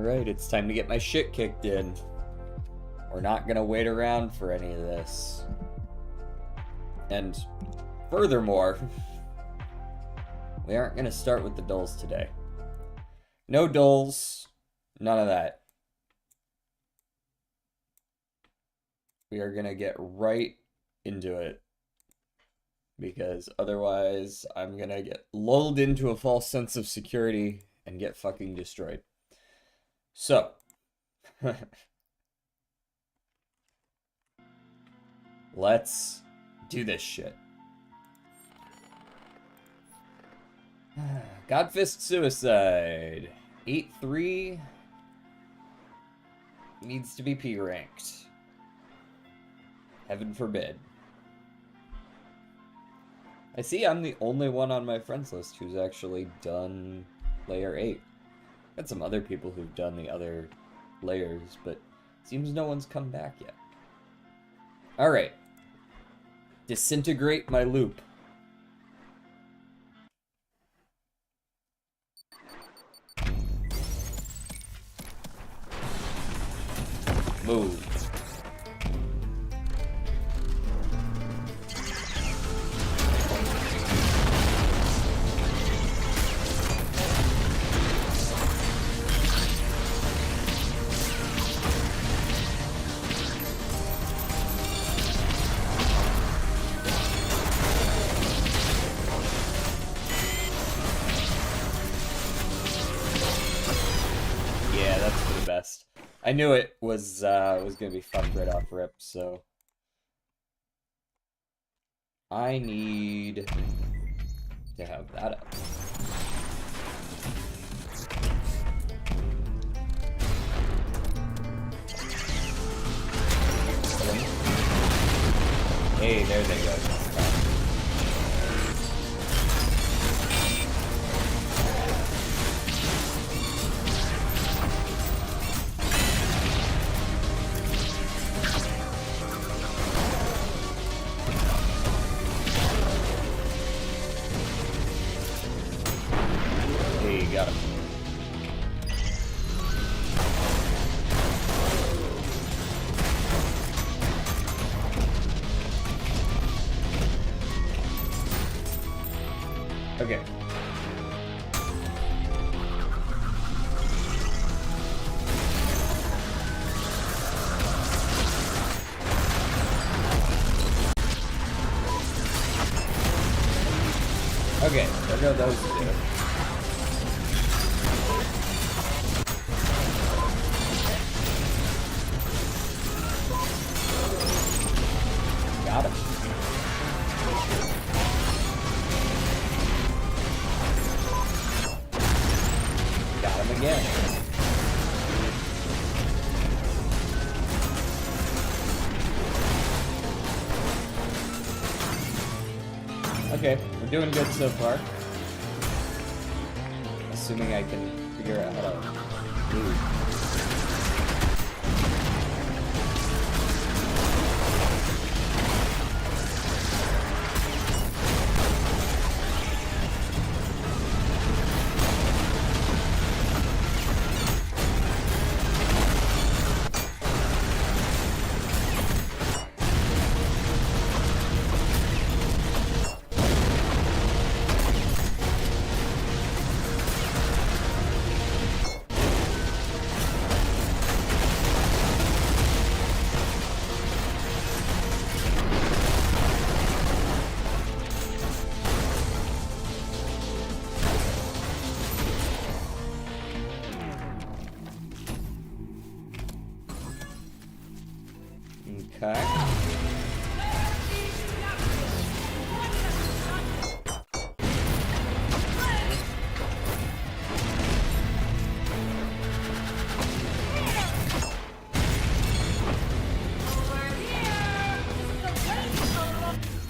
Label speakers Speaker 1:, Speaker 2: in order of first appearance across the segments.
Speaker 1: Alright, it's time to get my shit kicked in. We're not gonna wait around for any of this. And furthermore, we aren't gonna start with the dulls today. No dulls, none of that. We are gonna get right into it. Because otherwise, I'm gonna get lulled into a false sense of security and get fucking destroyed. So, let's do this shit. Godfist Suicide. 8-3. Needs to be P ranked. Heaven forbid. I see I'm the only one on my friends list who's actually done layer 8. Got some other people who've done the other layers, but seems no one's come back yet. Alright. Disintegrate my loop. Move. Yeah, that's for the best. I knew it was gonna be fucked right off rip, so I need to have that up. Hey, there they go. Got him. Okay. Okay, there go those two. Got him. Got him again. Okay, we're doing good so far. Assuming I can figure out how to move. Okay.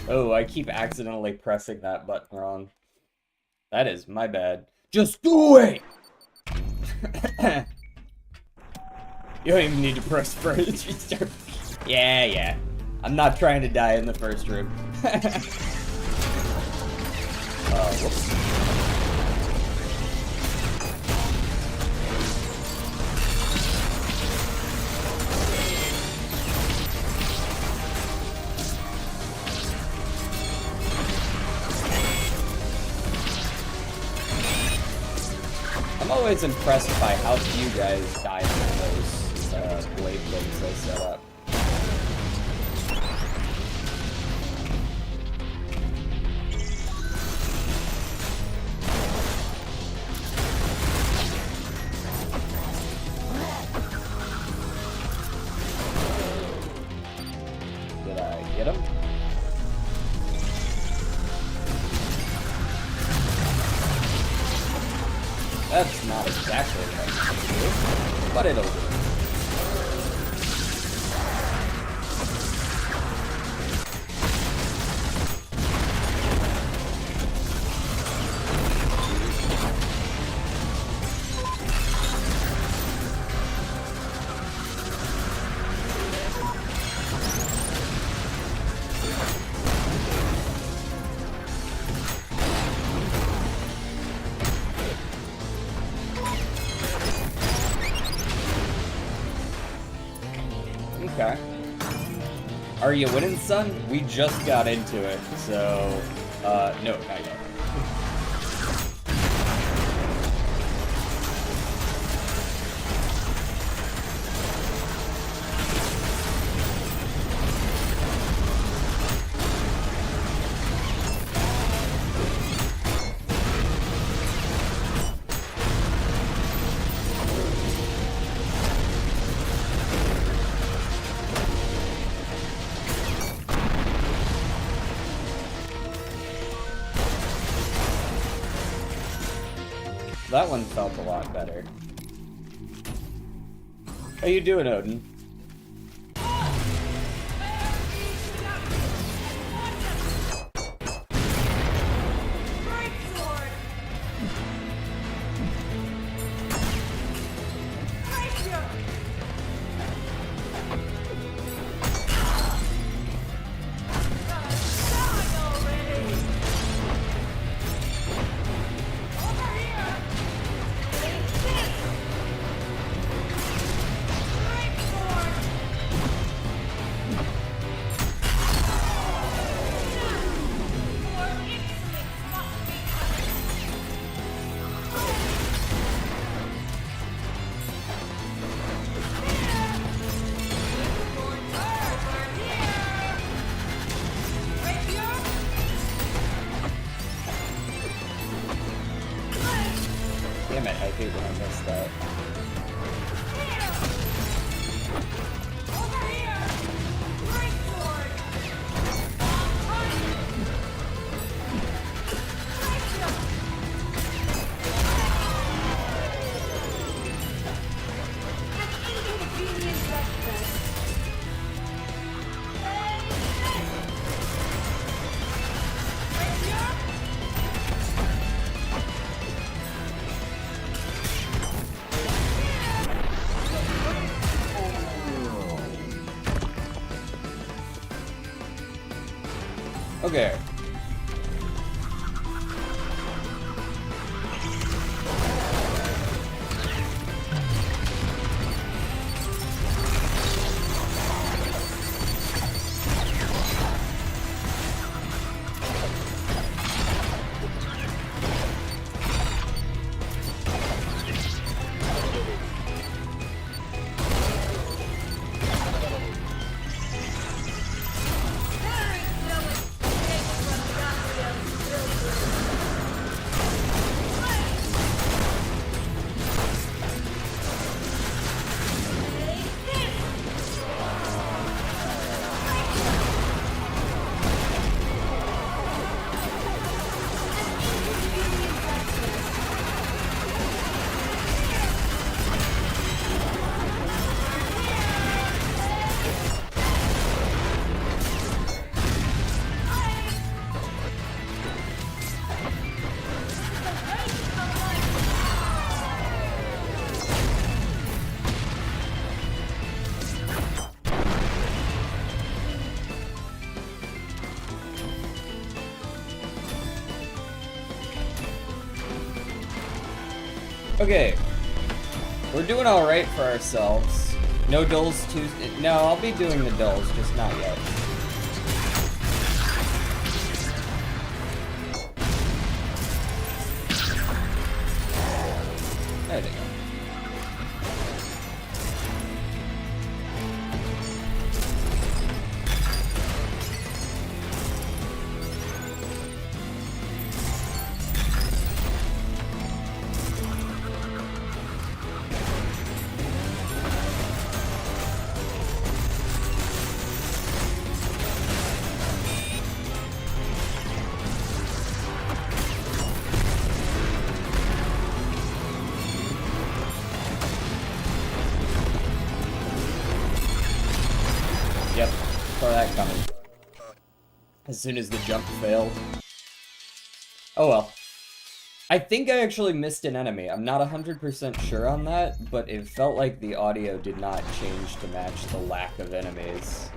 Speaker 1: Oh, I keep accidentally pressing that button wrong. That is my bad. Just do it! You don't even need to press first. Yeah. I'm not trying to die in the first room. Whoops. always impressed by how few guys die from those blade things they set up. Did I get him? That's not exactly what I want to do, but it'll do. Okay. Are you winning, son? We just got into it, so, no, not yet. That one felt a lot better. How you doing, Odin? Damn it, I hate when I miss that. Okay. Okay, we're doing all right for ourselves. No dulls Tuesday. No, I'll be doing the dulls, just not yet. that coming. As soon as the jump failed. Oh well. I think I actually missed an enemy. I'm not 100% sure on that, but it felt like the audio did not change to match the lack of enemies.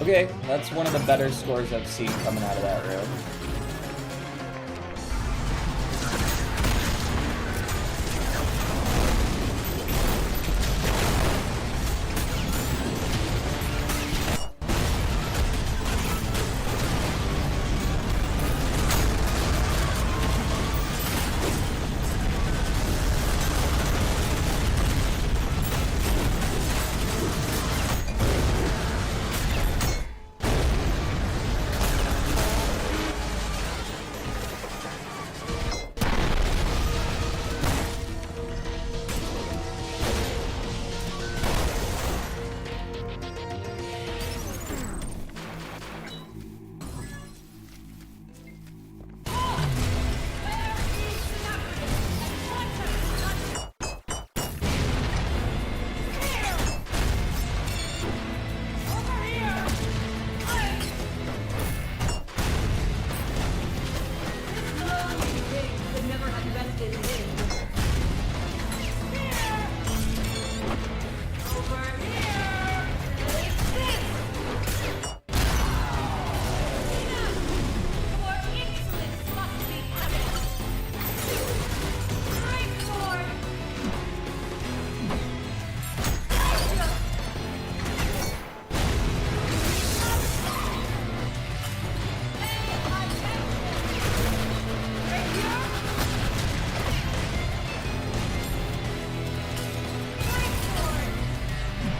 Speaker 1: Okay, that's one of the better scores I've seen coming out of that room.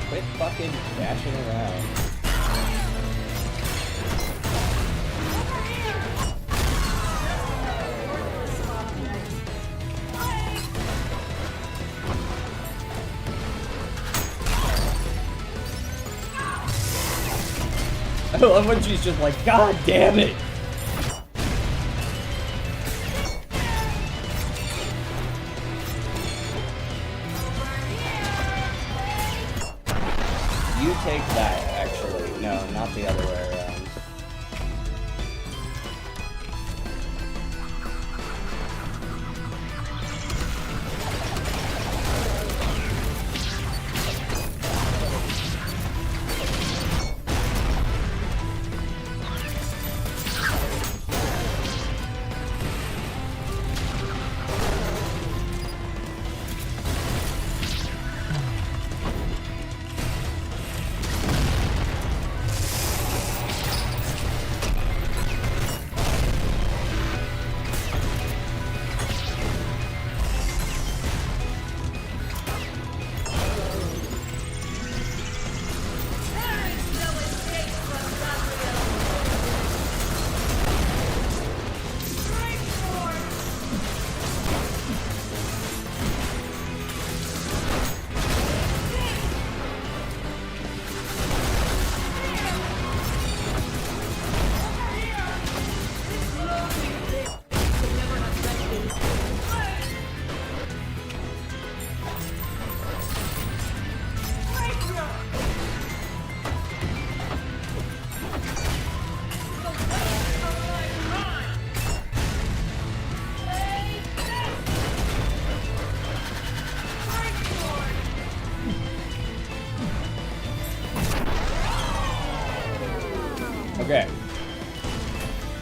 Speaker 1: Quit fucking dashing around. I love when she's just like, God damn it! You take that, actually. No, not the other way around.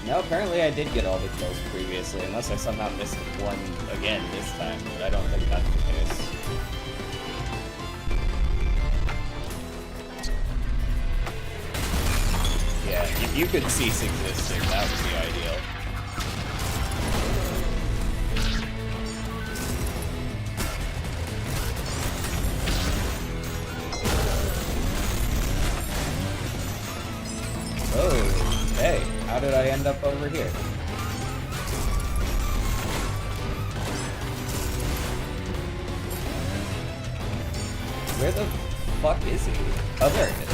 Speaker 1: No, apparently I did get all the kills previously, unless I somehow missed one again this time, but I don't think that's the case. Yeah, if you could cease existing, that would be ideal. Oh, hey, how did I end up over here? Where the fuck is he? Oh, there he is.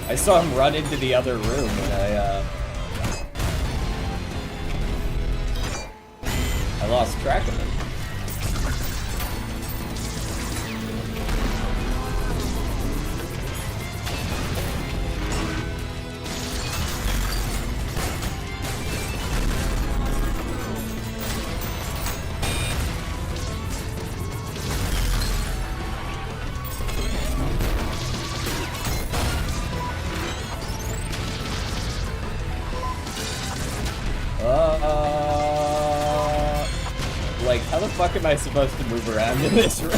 Speaker 1: I saw him run into the other room and I lost track of him. Like, how the fuck am I supposed to move around in this room?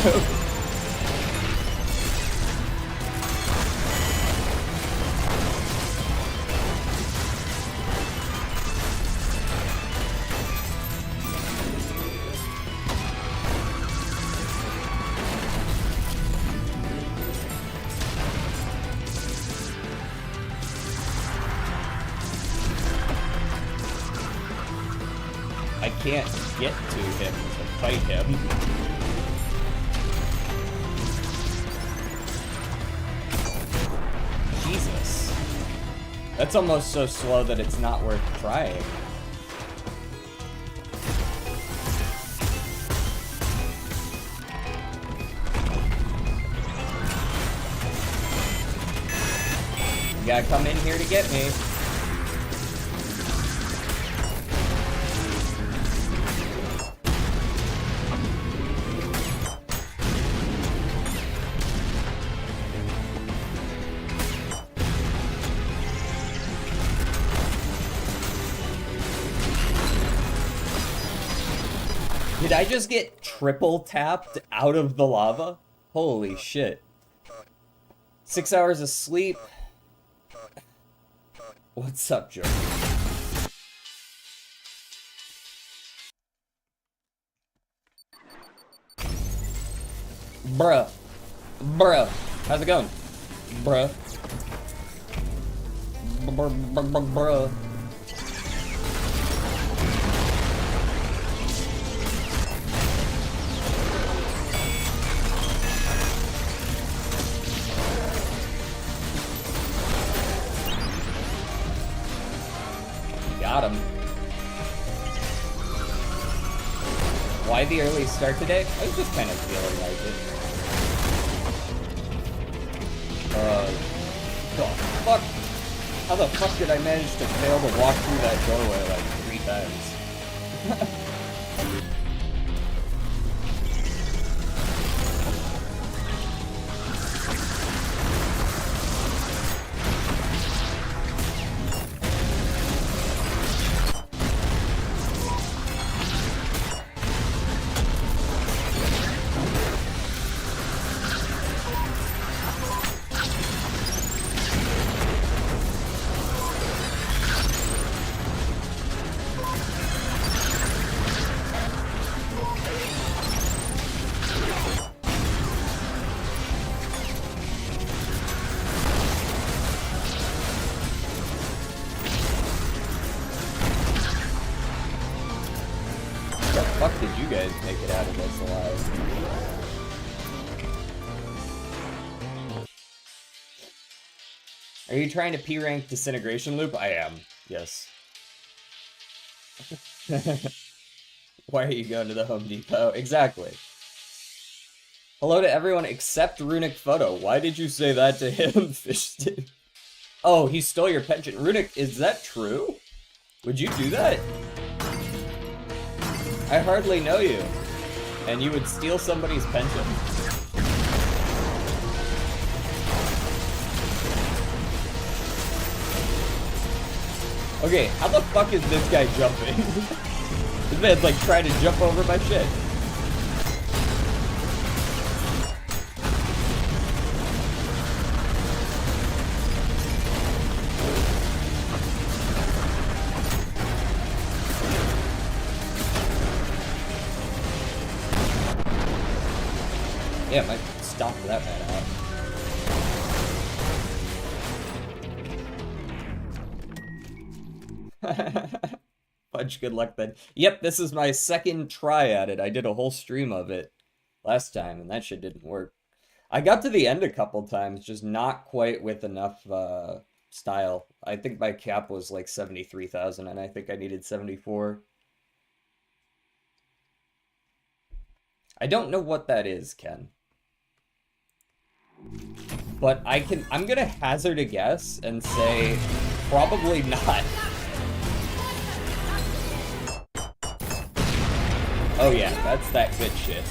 Speaker 1: I can't get to him to fight him. Jesus. That's almost so slow that it's not worth trying. You gotta come in here to get me. Did I just get triple tapped out of the lava? Holy shit. 6 hours of sleep. What's up, Joe? Bruh. Bruh. How's it going? Bruh. Bruh. Got him. Why the early start today? I was just kind of feeling like it. The fuck? How the fuck did I manage to fail to walk through that doorway like 3 times? How the fuck did you guys make it out of this alive? Are you trying to P-rank Disintegration Loop? I am, yes. Why are you going to the Home Depot? Exactly. Hello to everyone except Runic Photo. Why did you say that to him, Fishton? Oh, he stole your pension. Runic, is that true? Would you do that? I hardly know you, and you would steal somebody's pension. Okay, how the fuck is this guy jumping? This man's like trying to jump over my shit. Yeah, it might stop that man out. Fudge, good luck then. Yep, this is my second try at it. I did a whole stream of it last time, and that shit didn't work. I got to the end a couple times, just not quite with enough style. I think my cap was like 73,000, and I think I needed 74. I don't know what that is, Ken. But I'm gonna hazard a guess and say probably not. Oh yeah, that's that good shit.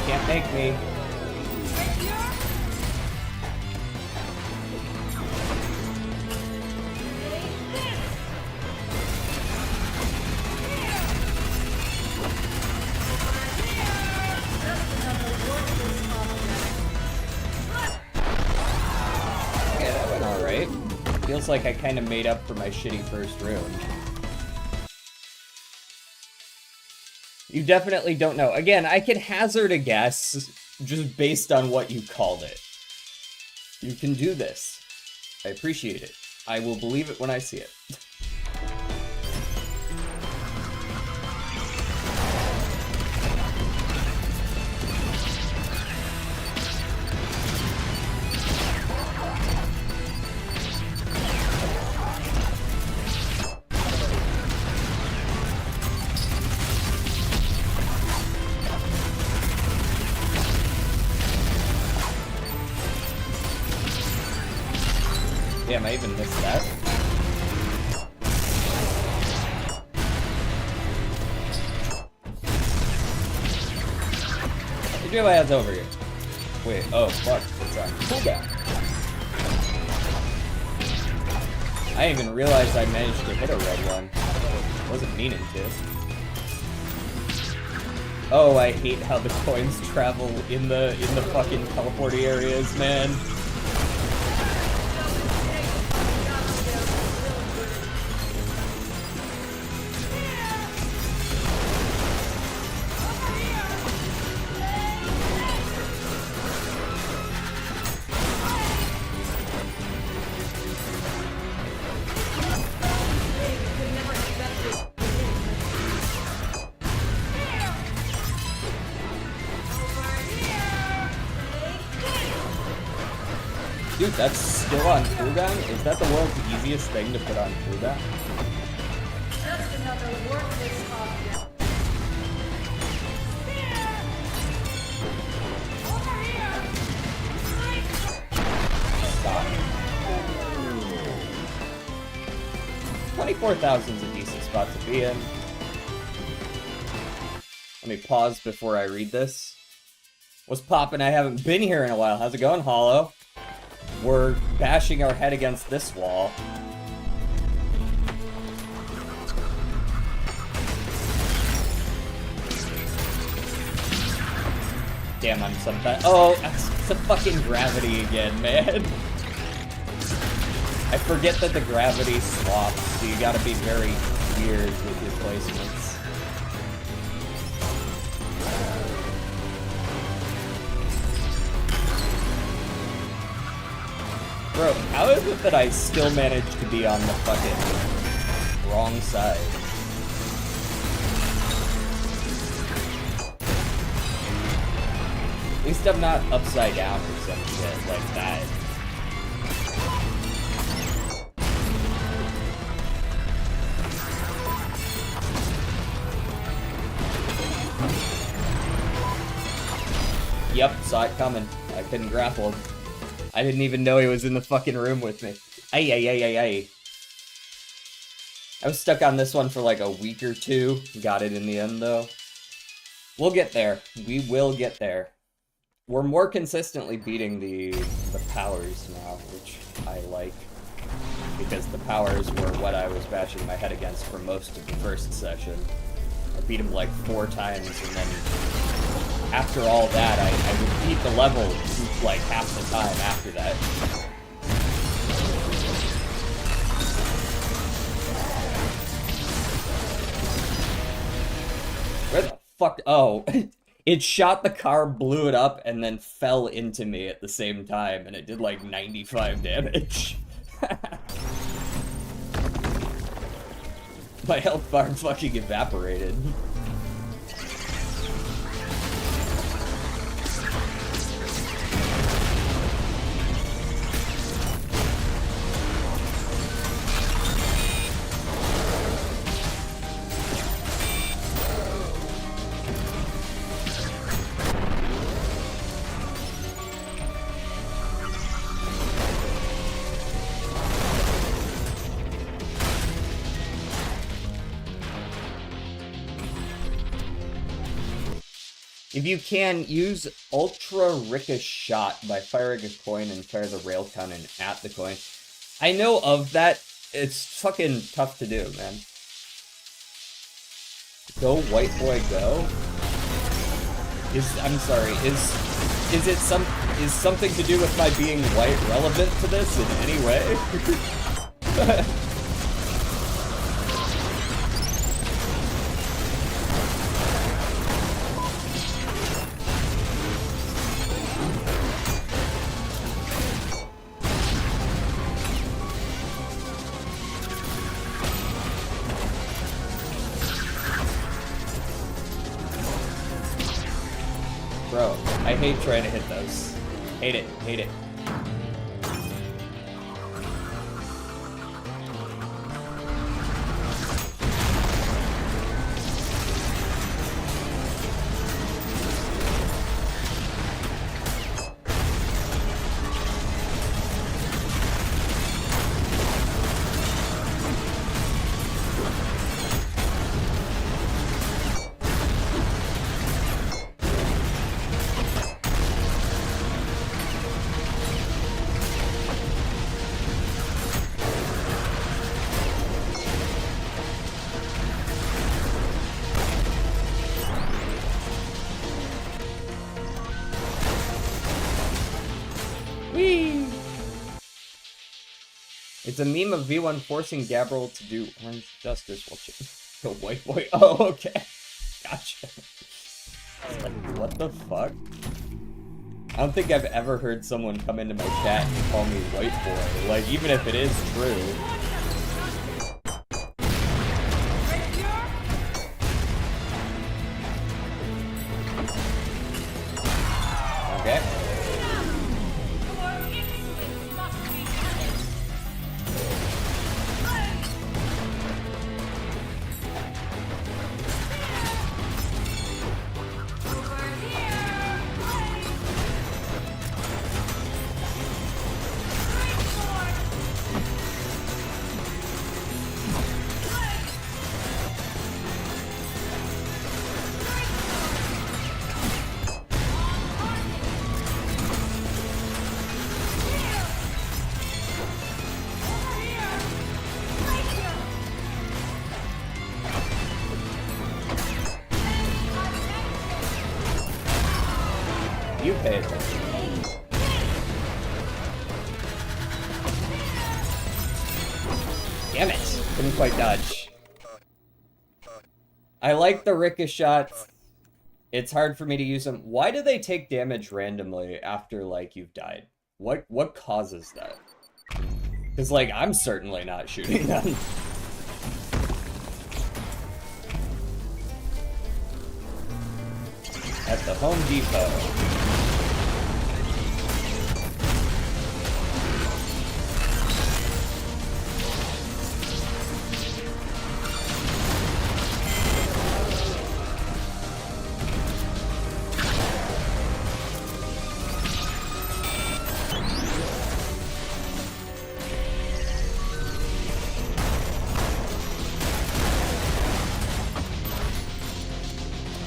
Speaker 1: Can't make me. Okay, that went alright. Feels like I kind of made up for my shitty first round. You definitely don't know. Again, I could hazard a guess just based on what you called it. You can do this. I appreciate it. I will believe it when I see it. Damn, I even missed that. You do my head's over here. Wait, oh fuck, it's on cooldown. I didn't even realize I managed to hit a red one. Wasn't meaning to. Oh, I hate how the coins travel in the fucking teleporty areas, man. Dude, that's still on cooldown? Is that the world's easiest thing to put on cooldown?
Speaker 2: Just another worthless object.
Speaker 1: Stop. 24,000 is a decent spot to be in. Let me pause before I read this. What's poppin'? I haven't been here in a while. How's it going, Hollow? We're bashing our head against this wall. Damn, I'm sometimes. Oh, it's the fucking gravity again, man. I forget that the gravity swaps, so you gotta be very weird with your placements. Bro, how is it that I still manage to be on the fucking wrong side? At least I'm not upside down or some shit like that. Yep, saw it coming. I couldn't grapple him. I didn't even know he was in the fucking room with me. Ay, ay, ay, ay, ay. I was stuck on this one for like a week or two. Got it in the end, though. We'll get there. We will get there. We're more consistently beating the powers now, which I like. Because the powers were what I was bashing my head against for most of the first session. I beat him like 4 times, and then after all that, I would beat the level like half the time after that. Where the fuck? Oh, it shot the car, blew it up, and then fell into me at the same time, and it did like 95 damage. My health bar fucking evaporated. If you can, use Ultra Ricochet by firing a coin and fire the rail cannon at the coin. I know of that. It's fucking tough to do, man. Go, white boy, go. I'm sorry. Is something to do with my being white relevant to this in any way? Bro, I hate trying to hit those. Hate it, hate it. It's a meme of V1 forcing Gabriel to do orange justice while the white boy. Oh, okay. Gotcha. Like, what the fuck? I don't think I've ever heard someone come into my chat and call me white boy. Like, even if it is true. Okay. You pay attention. Damn it! Couldn't quite dodge. I like the ricochets. It's hard for me to use them. Why do they take damage randomly after, like, you've died? What causes that? Because, like, I'm certainly not shooting them. At the Home Depot.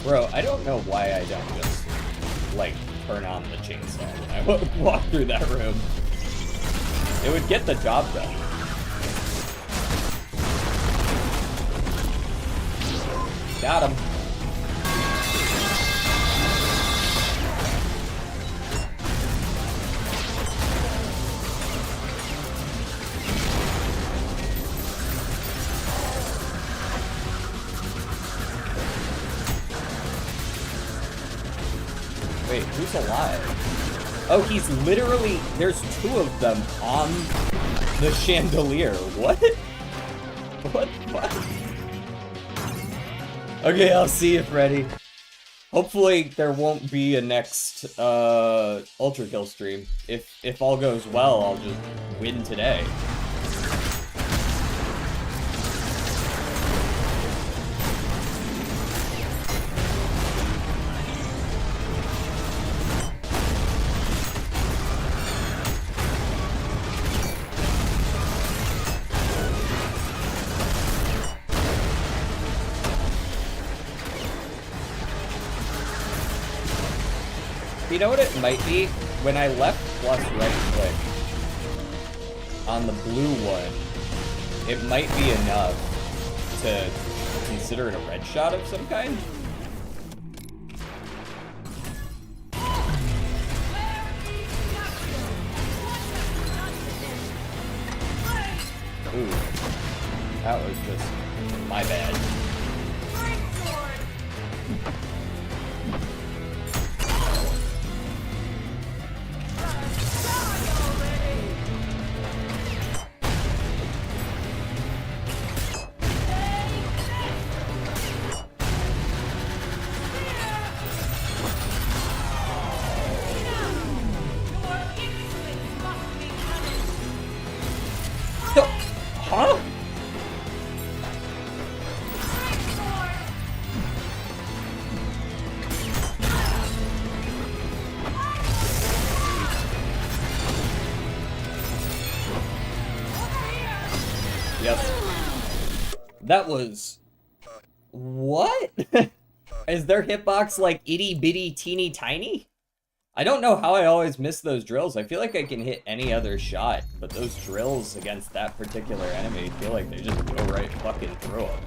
Speaker 1: Bro, I don't know why I don't just, like, turn on the chainsaw when I walk through that room. It would get the job done. Got him. Wait, who's alive? Oh, he's literally... There's two of them on the chandelier. What? What the fuck? Okay, I'll see you, Freddy. Hopefully there won't be a next Ultrakill stream. If all goes well, I'll just win today. You know what it might be? When I left plus right click on the blue one, it might be enough to consider it a red shot of some kind. Ooh, that was just my bad. Huh? Yes. That was... What? Is their hitbox like itty bitty teeny tiny? I don't know how I always miss those drills. I feel like I can hit any other shot, but those drills against that particular enemy feel like they just go right fucking through them.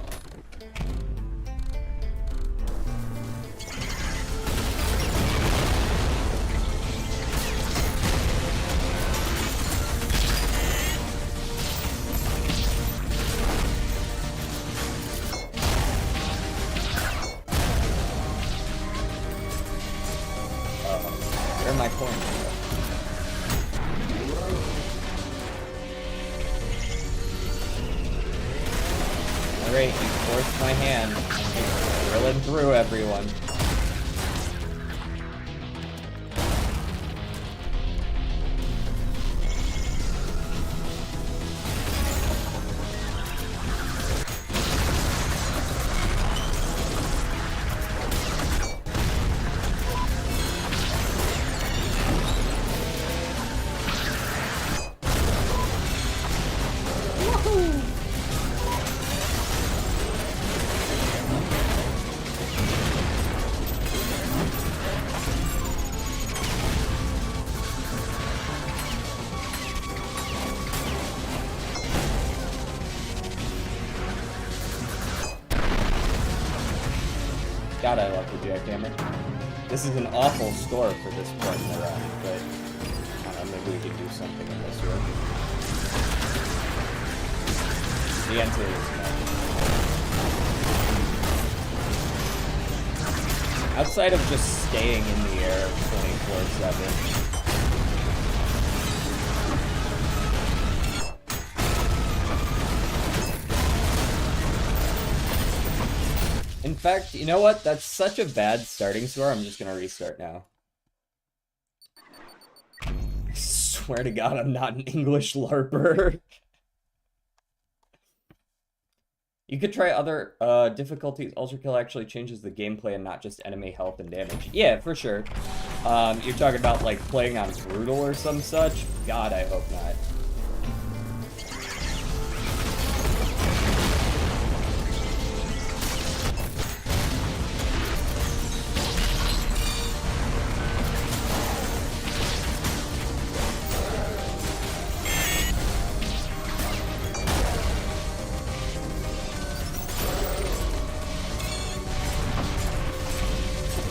Speaker 1: Where are my coins? Alright, you forced my hand. I'm drilling through everyone. God, I love the jackhammer. This is an awful score for this point in the round, but I don't know, maybe we could do something in this room. The answer is no. Outside of just staying in the air 24/7. In fact, you know what? That's such a bad starting score, I'm just gonna restart now. I swear to God, I'm not an English LARPer. You could try other difficulties. Ultrakill actually changes the gameplay and not just enemy health and damage. Yeah, for sure. You're talking about, like, playing on Brutal or some such? God, I hope not.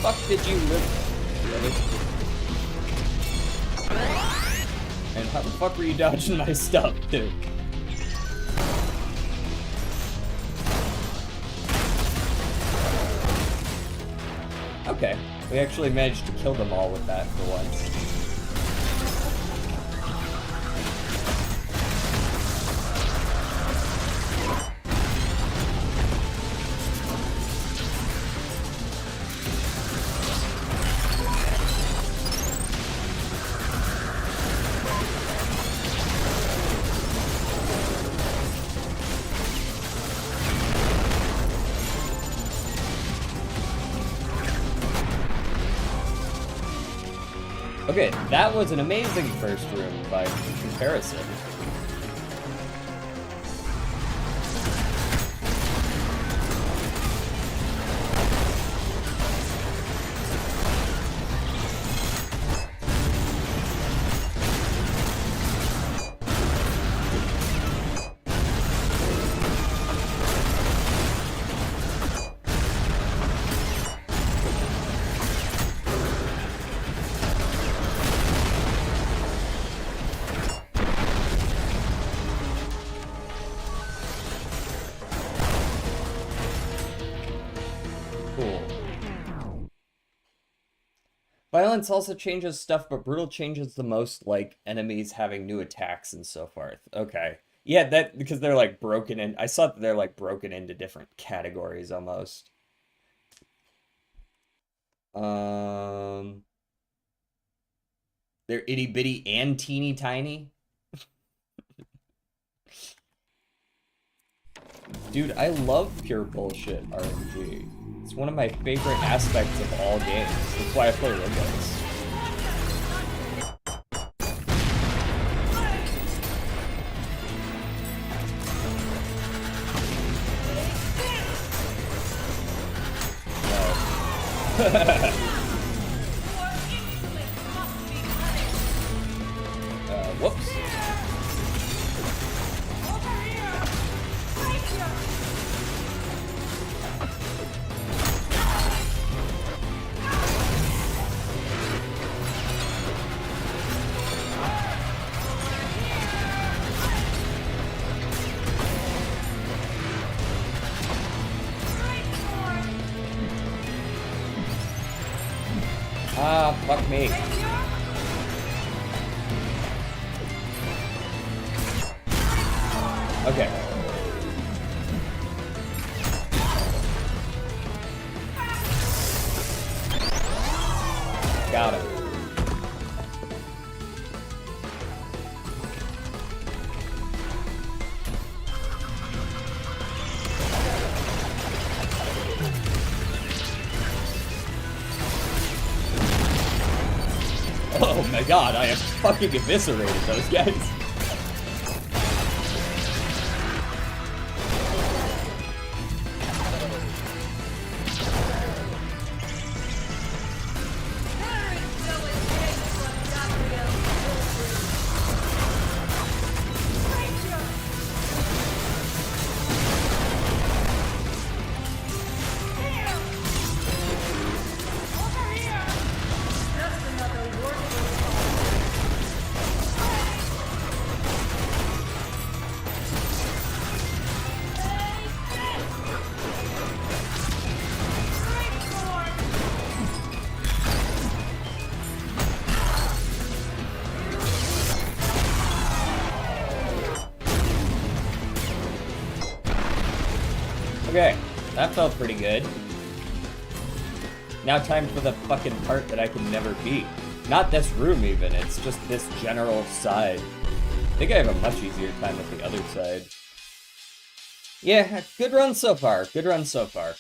Speaker 1: fuck did you live? And how the fuck were you dodging my stuff, too? Okay, we actually managed to kill them all with that for once. Okay, that was an amazing first room by comparison. Violence also changes stuff, but brutal changes the most, like enemies having new attacks and so forth. Okay. Yeah, that because they're like broken in. I saw that they're like broken into different categories almost. They're itty bitty and teeny tiny. Dude, I love pure bullshit RNG. It's one of my favorite aspects of all games. That's why I play Roblox. Whoops. Ah, fuck me. Okay. Got it. Oh my god, I have fucking eviscerated those guys. Okay, that felt pretty good. Now time for the fucking part that I can never beat. Not this room even, it's just this general side. I think I have a much easier time with the other side. Yeah, good run so far, good run so far.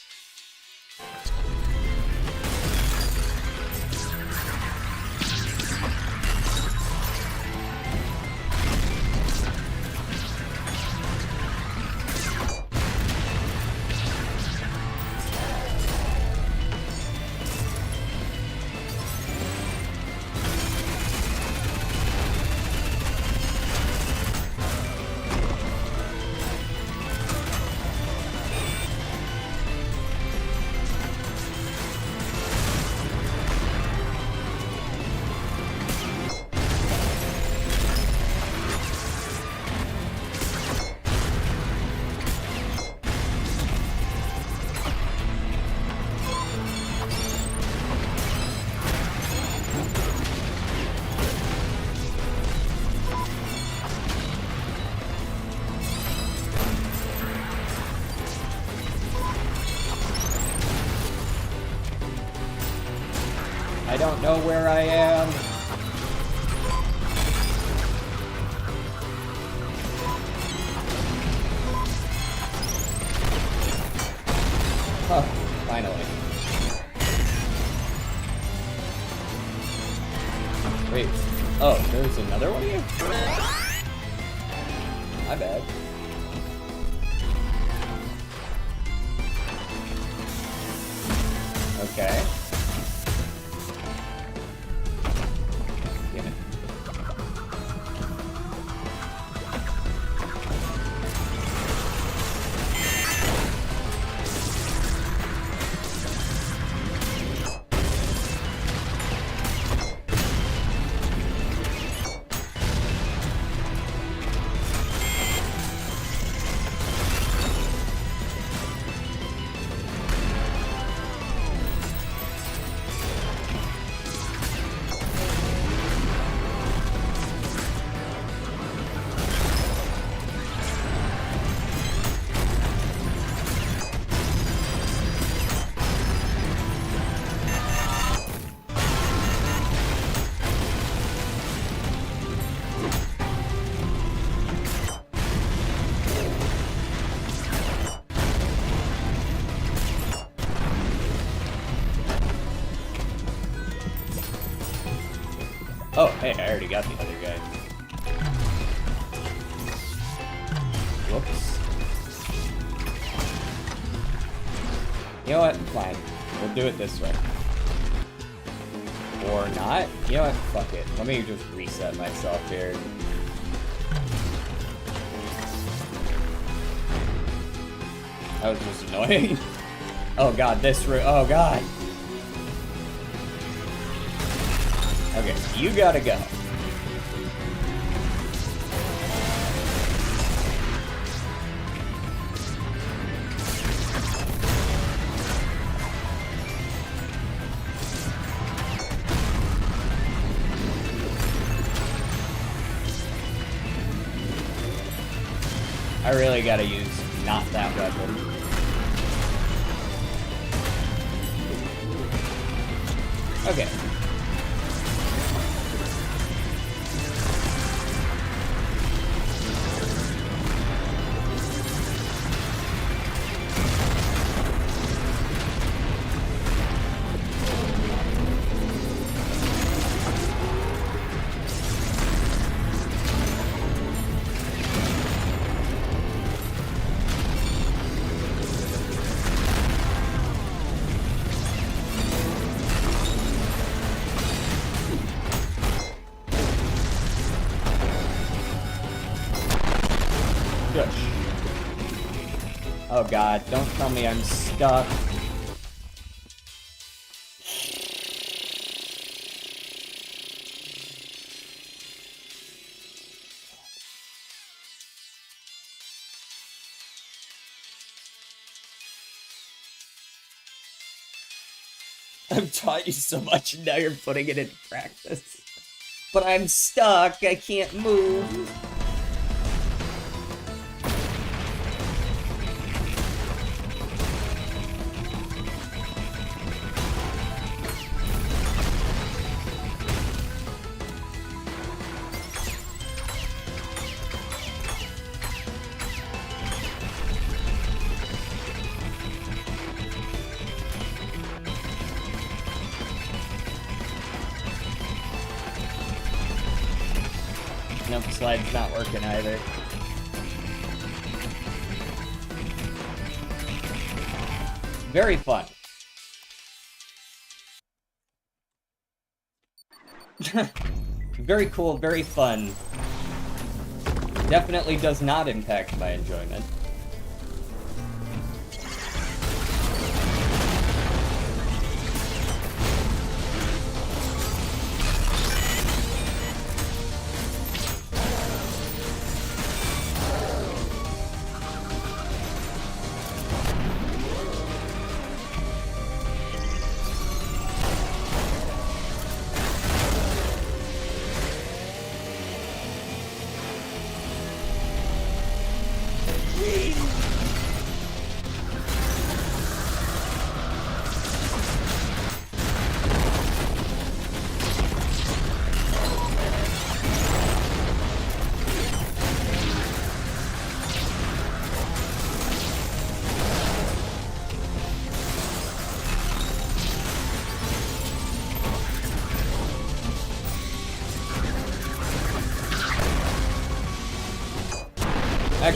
Speaker 1: I don't know where I am. Oh, finally. Wait. Oh, there's another one of you? My bad. Okay. Damn it. Oh, hey, I already got the other guy. Whoops. You know what? Fine. We'll do it this way. Or not? You know what? Fuck it. Let me just reset myself here. That was just annoying. Oh god, this room. Oh god. Okay, you gotta go. I really gotta use not that weapon. Okay. Oh god, don't tell me I'm stuck. I've taught you so much and now you're putting it into practice. But I'm stuck, I can't move. Nope, slide's not working either. Very fun. Very cool, very fun. Definitely does not impact my enjoyment.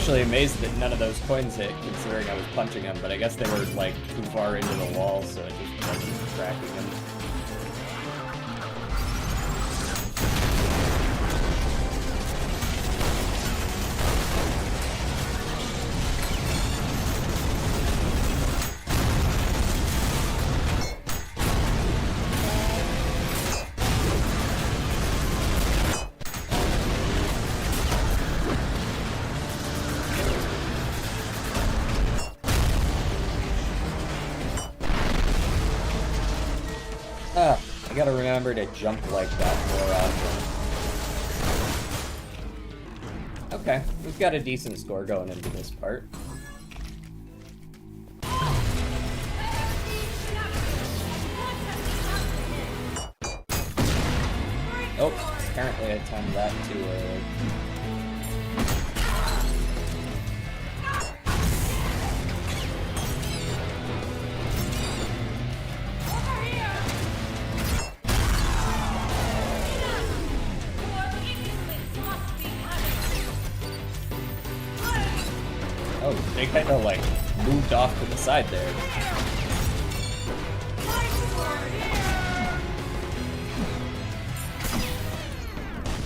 Speaker 1: actually amazed that none of those coins hit, considering I was punching them, but I guess they were, like, too far into the wall, so it just wasn't tracking them. I gotta remember to jump like that more often. Okay, we've got a decent score going into this part. Oh, apparently I timed that too early. Oh, they kind of like moved off to the side there.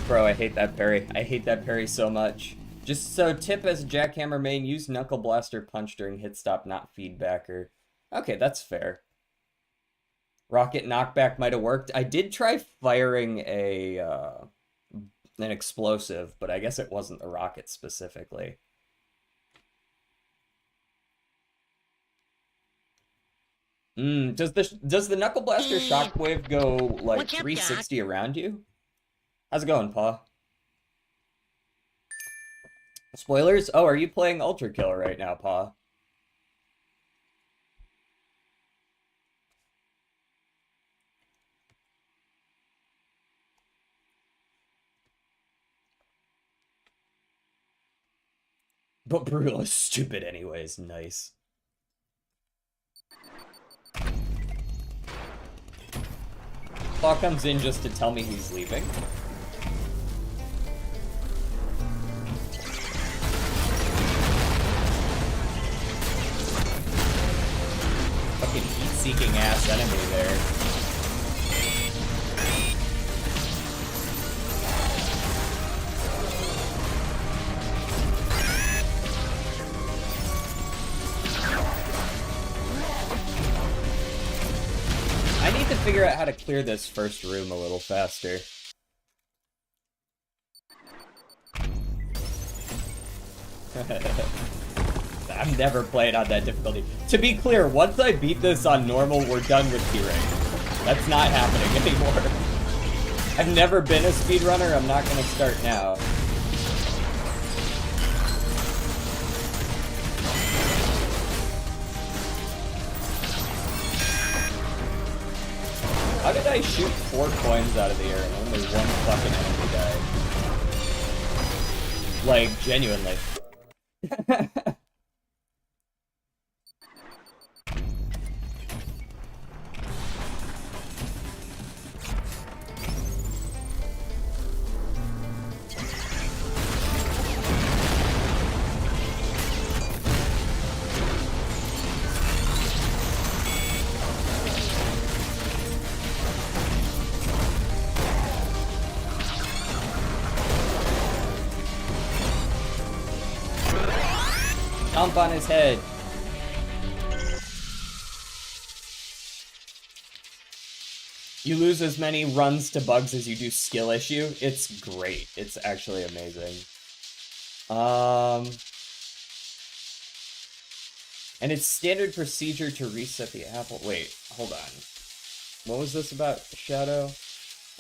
Speaker 1: Bro, I hate that parry. I hate that parry so much. Just so, tip as a jackhammer main, use Knuckle Blaster Punch during hit stop, not feedbacker. Okay, that's fair. Rocket knockback might have worked. I did try firing an explosive, but I guess it wasn't the rocket specifically. Does the Knuckle Blaster Shockwave go like 360 around you? How's it going, Paw? Spoilers? Oh, are you playing Ultrakill right now, Paw? But Brutal is stupid anyways. Nice. Paw comes in just to tell me he's leaving. Fucking heat-seeking ass enemy there. I need to figure out how to clear this first room a little faster. I've never played on that difficulty. To be clear, once I beat this on normal, we're done with T-Rank. That's not happening anymore. I've never been a speedrunner, I'm not gonna start now. How did I shoot 4 coins out of the air and only one fucking enemy died? Like, genuinely. Stomp on his head. You lose as many runs to bugs as you do skill issue. It's great. It's actually amazing. And it's standard procedure to reset the apple. Wait, hold on. What was this about, Shadow?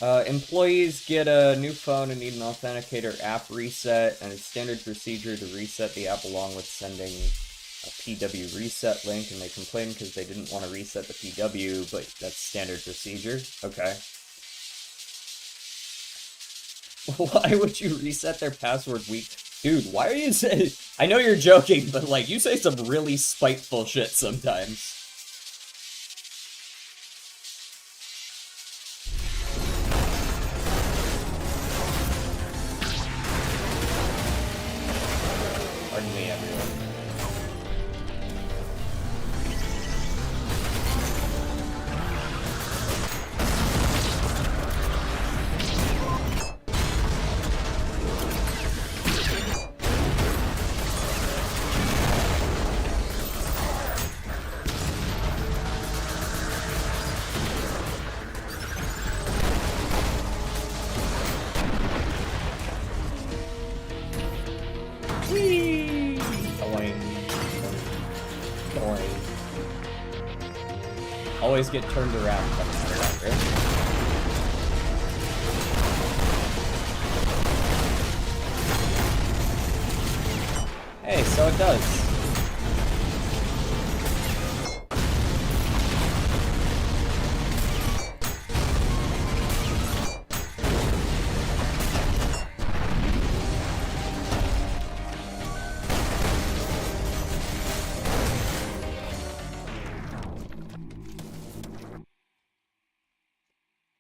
Speaker 1: Employees get a new phone and need an authenticator app reset, and it's standard procedure to reset the app along with sending a PW reset link, and they complain because they didn't want to reset the PW, but that's standard procedure. Okay. Why would you reset their password week? Dude, why are you saying... I know you're joking, but, like, you say some really spiteful shit sometimes. Pardon me. Always get turned around coming out of that grip. Hey, so it does.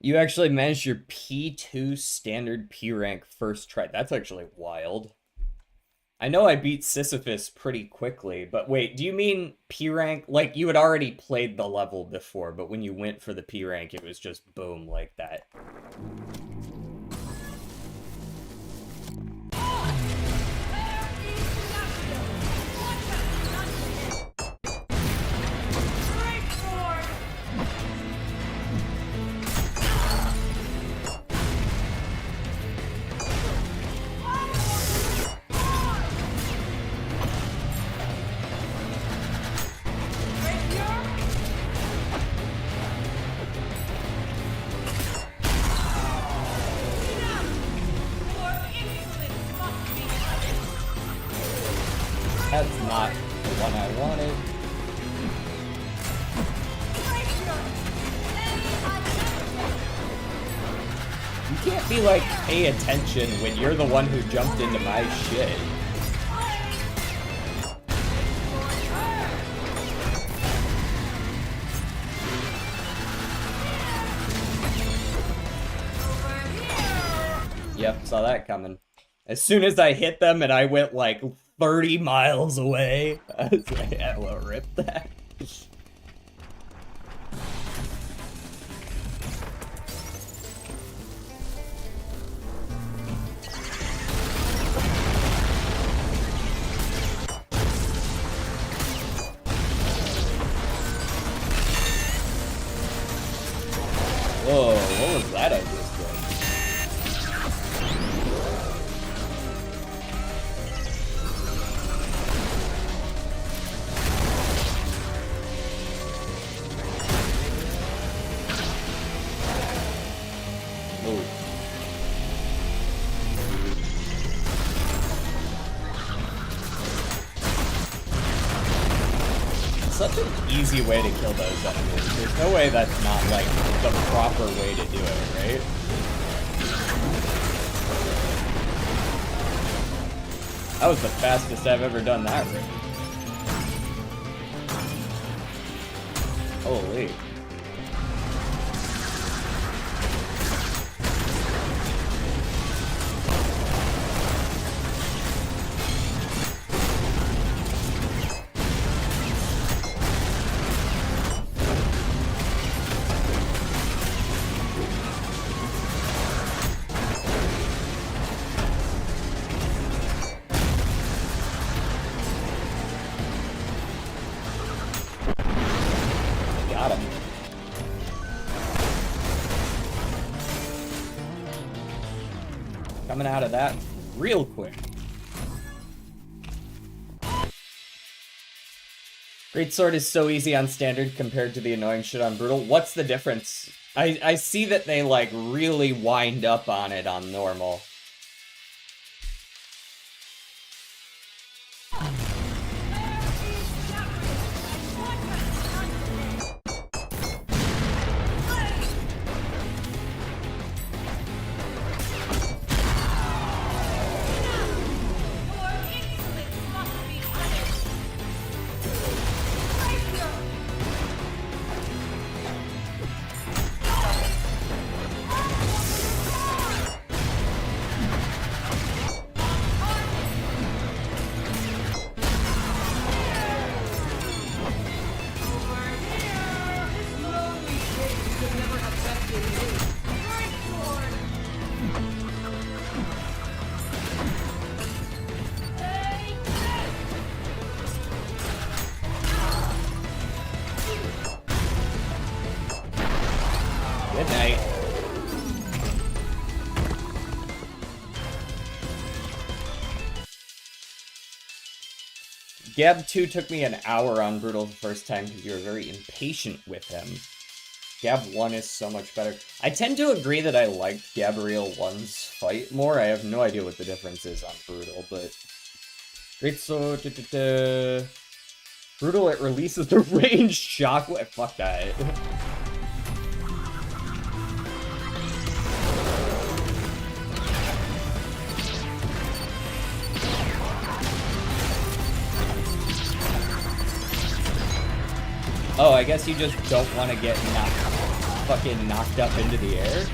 Speaker 1: You actually managed your P2 standard P rank first try. That's actually wild. I know I beat Sisyphus pretty quickly, but wait, do you mean P rank? Like, you had already played the level before, but when you went for the P rank, it was just boom like that. That's not the one I wanted. You can't be like, pay attention when you're the one who jumped into my shit. Yep, saw that coming. As soon as I hit them and I went like 30 miles away, I was like, yeah, well, rip that. Whoa, what was that I just did? Such an easy way to kill those enemies. There's no way that's not, like, the proper way to do it, right? That was the fastest I've ever done that rip. Holy. Coming out of that real quick. Greatsword is so easy on standard compared to the annoying shit on brutal. What's the difference? I see that they like really wind up on it on normal. Good night. Gab 2 took me an hour on Brutal the first time because you were very impatient with him. Gab 1 is so much better. I tend to agree that I liked Gabriel 1's fight more. I have no idea what the difference is on Brutal, but... Great Sword... Brutal, it releases the ranged shockwave. Fuck that. Oh, I guess you just don't want to get fucking knocked up into the air?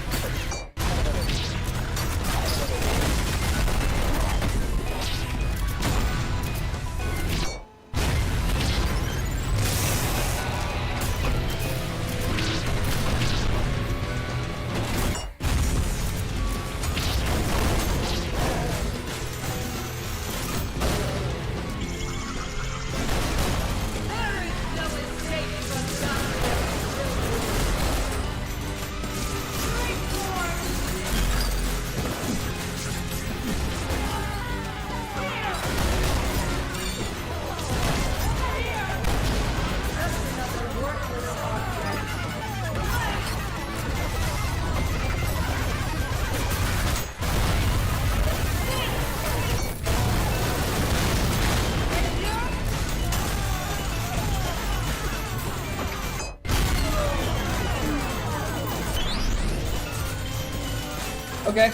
Speaker 1: Okay,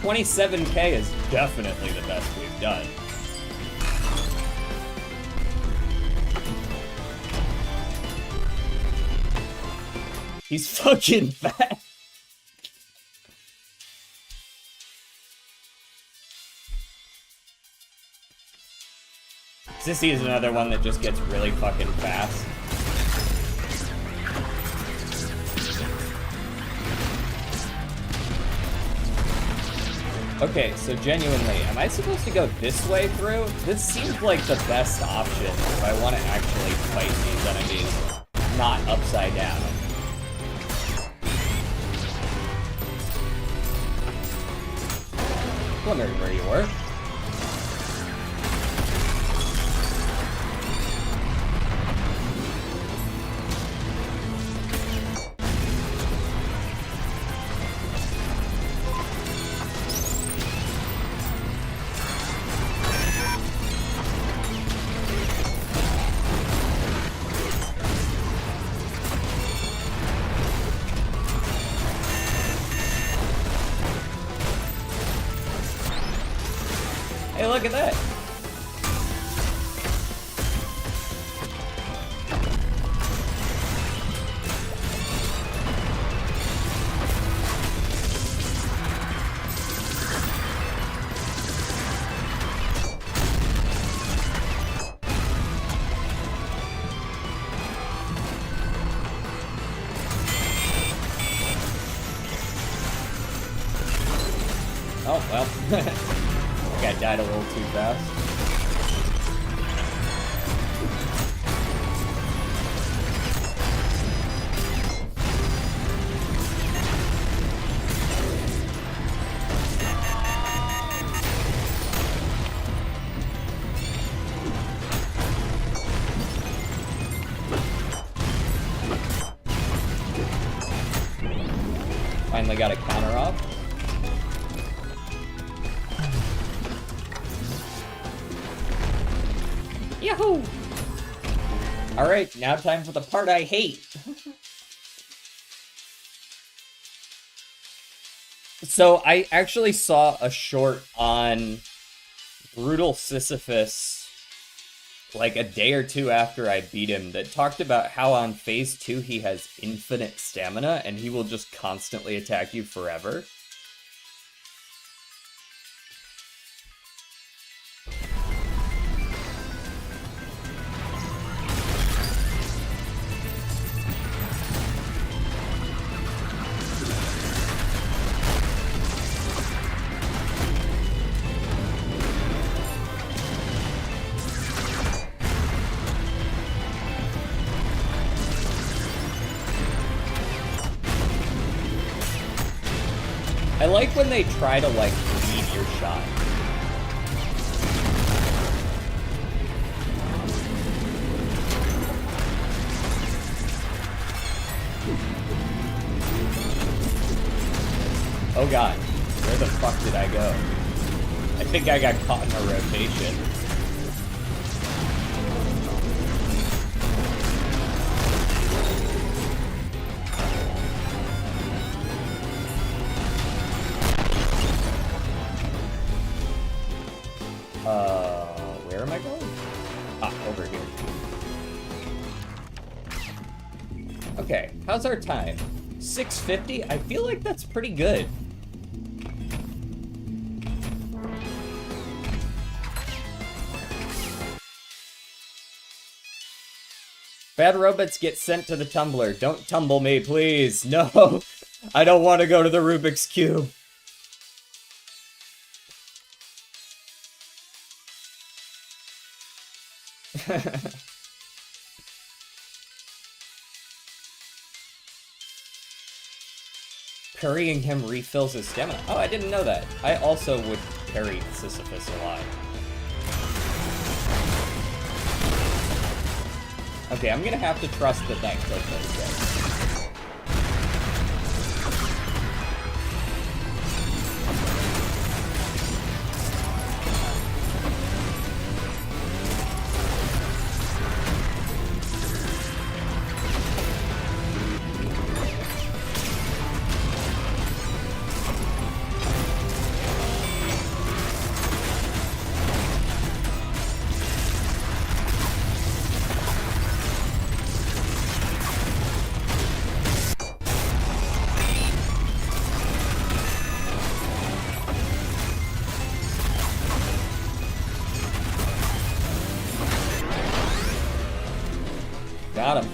Speaker 1: 27k is definitely the best we've done. He's fucking fat. Sissy is another one that just gets really fucking fast. Okay, so genuinely, am I supposed to go this way through? This seems like the best option if I want to actually fight these enemies, not upside down. Wondering where you were. Hey, look at that. Oh, well. I died a little too fast. Finally got a counter off. Yahoo! Alright, now time for the part I hate. So, I actually saw a short on Brutal Sisyphus like a day or two after I beat him that talked about how on phase 2 he has infinite stamina and he will just constantly attack you forever. I like when they try to, like, lead your shot. Oh god, where the fuck did I go? I think I got caught in a rotation. Where am I going? Ah, over here. Okay, how's our time? 6:50? I feel like that's pretty good. Bad robots get sent to the tumbler. Don't tumble me, please. No, I don't want to go to the Rubik's Cube. Parrying him refills his stamina. Oh, I didn't know that. I also would parry Sisyphus a lot. Okay, I'm gonna have to trust that that killed those guys. Got him.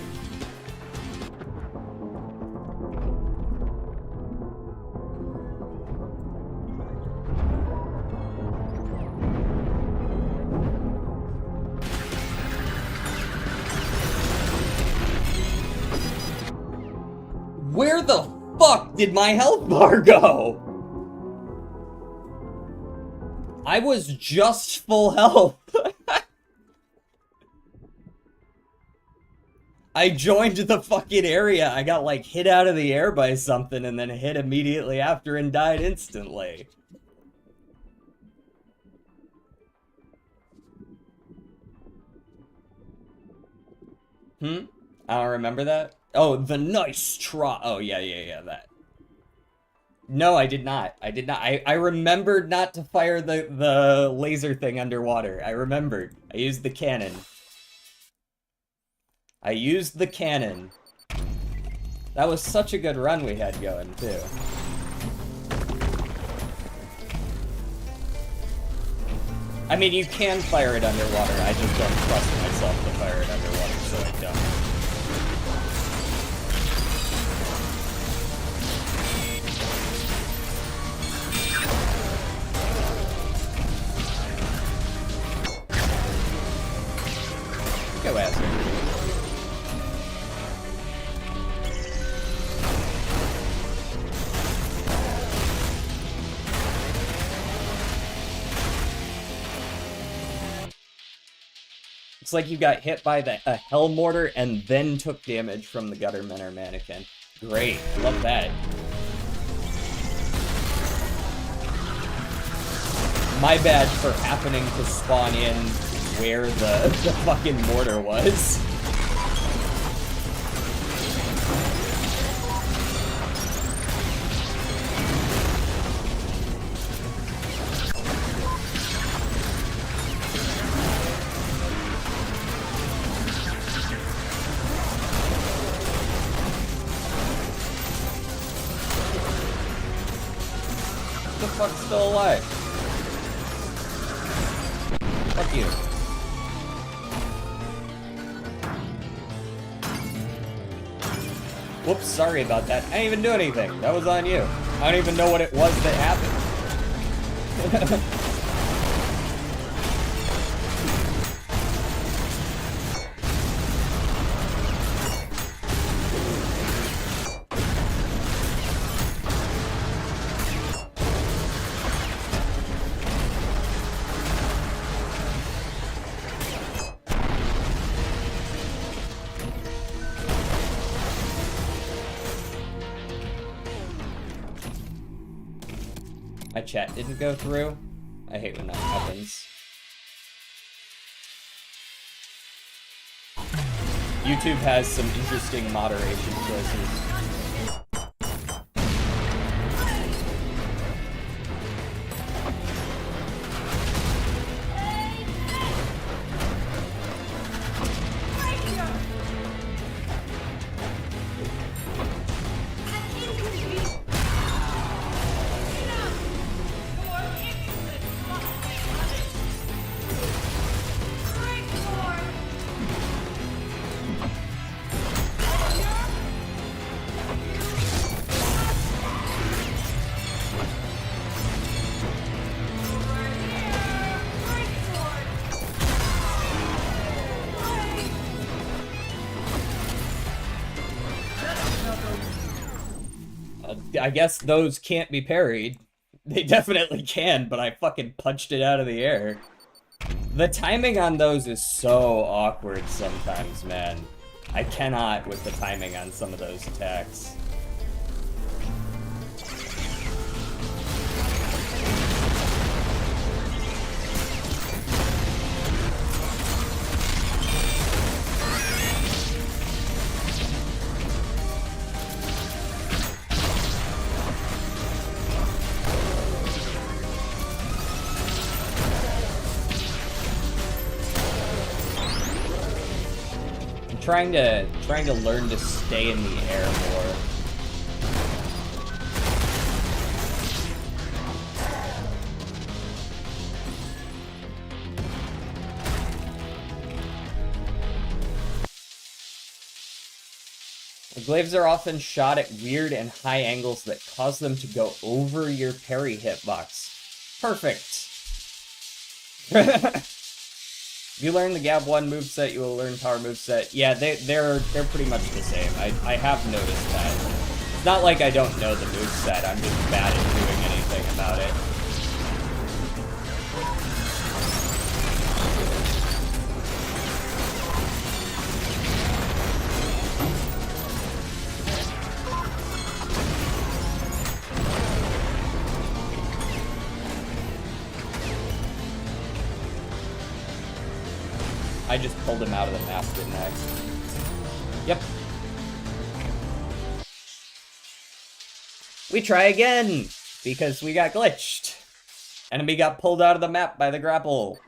Speaker 1: Where the fuck did my health bar go? I was just full health. I joined the fucking area. I got, like, hit out of the air by something and then hit immediately after and died instantly. I don't remember that. Oh, the nice try. Oh, yeah, that. No, I did not. I remembered not to fire the laser thing underwater. I remembered. I used the cannon. That was such a good run we had going, too. I mean, you can fire it underwater. I just don't trust myself to fire it underwater, so I don't. Go ask her. It's like you got hit by a hell mortar and then took damage from the Gutterman or mannequin. Great, love that. My bad for happening to spawn in where the fucking mortar was. The fuck's still alive? Fuck you. Whoops, sorry about that. I didn't even do anything. That was on you. I don't even know what it was that happened. My chat didn't go through. I hate when that happens. YouTube has some interesting moderation choices. I guess those can't be parried. They definitely can, but I fucking punched it out of the air. The timing on those is so awkward sometimes, man. I cannot with the timing on some of those attacks. Trying to learn to stay in the air more. The glaives are often shot at weird and high angles that cause them to go over your parry hitbox. Perfect. If you learn the Gab 1 moveset, you will learn Power moveset. Yeah, they're pretty much the same. I have noticed that. It's not like I don't know the moveset, I'm just bad at doing anything about it. I just pulled him out of the map, didn't I? Yep. We try again! Because we got glitched. Enemy got pulled out of the map by the grapple.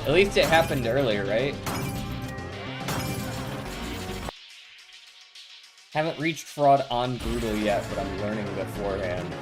Speaker 1: At least it happened earlier, right? Haven't reached fraud on brutal yet, but I'm learning beforehand.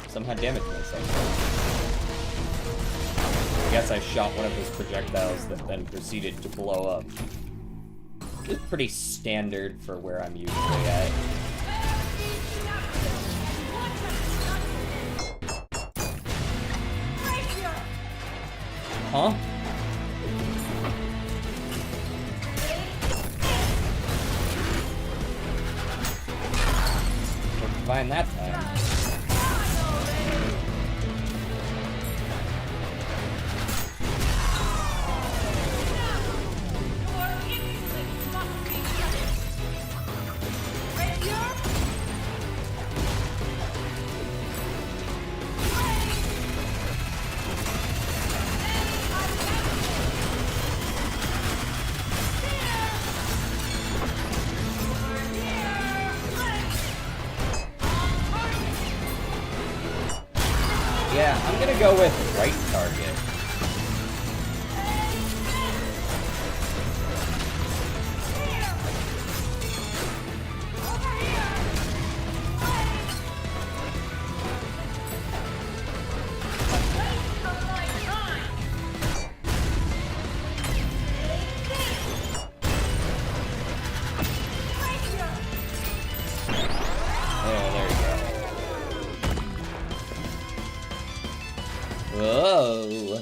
Speaker 1: Somehow damaged myself. I guess I shot one of his projectiles that then proceeded to blow up. It's pretty standard for where I'm usually at. Huh? Fine that time. Yeah, I'm gonna go with right target. Whoa.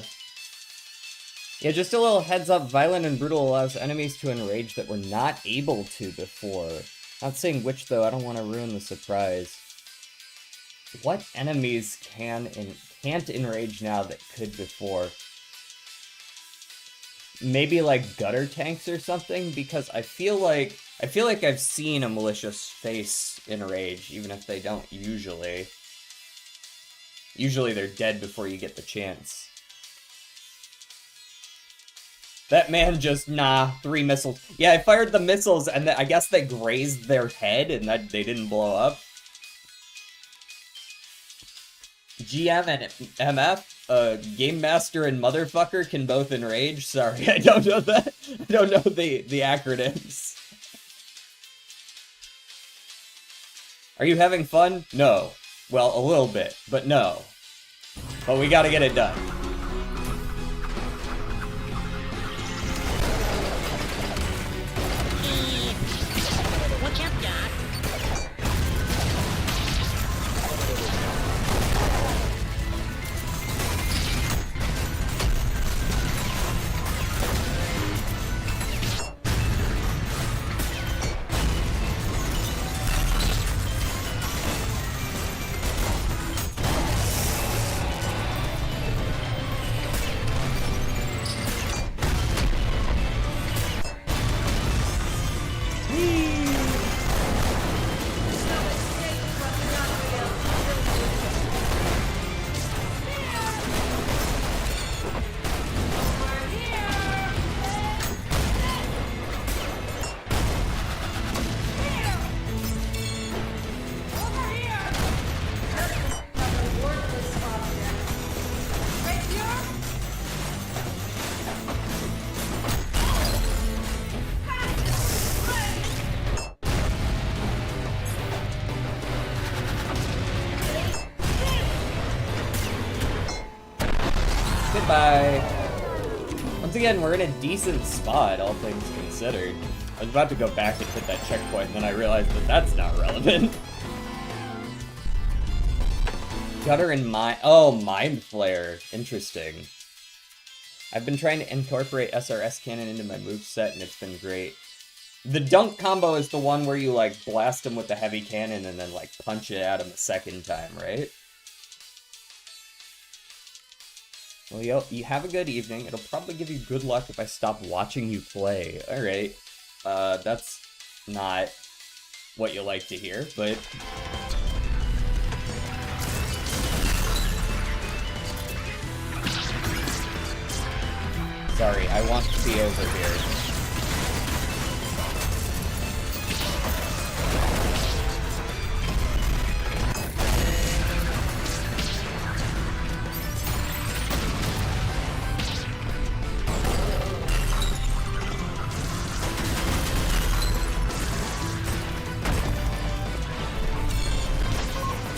Speaker 1: Yeah, just a little heads up, violent and brutal allows enemies to enrage that were not able to before. Not saying which though, I don't want to ruin the surprise. What enemies can't enrage now that could before? Maybe like gutter tanks or something? Because I feel like I've seen a malicious face enrage, even if they don't usually. Usually they're dead before you get the chance. That man just, 3 missiles. Yeah, I fired the missiles, and I guess they grazed their head, and that they didn't blow up. GM and MF, Game Master and Motherfucker can both enrage. Sorry, I don't know that. I don't know the acronyms. Are you having fun? No. Well, a little bit, but no. But we gotta get it done.
Speaker 3: Watch out, Doc.
Speaker 1: Goodbye. Once again, we're in a decent spot, all things considered. I was about to go back and hit that checkpoint, and then I realized that that's not relevant. Gutter and Mind... Oh, Mind Flare. Interesting. I've been trying to incorporate SRS cannon into my moveset, and it's been great. The dunk combo is the one where you, like, blast him with the heavy cannon and then, like, punch it at him a second time, right? Well, yo, you have a good evening. It'll probably give you good luck if I stop watching you play. Alright. That's not what you like to hear, but... Sorry, I want to be over here.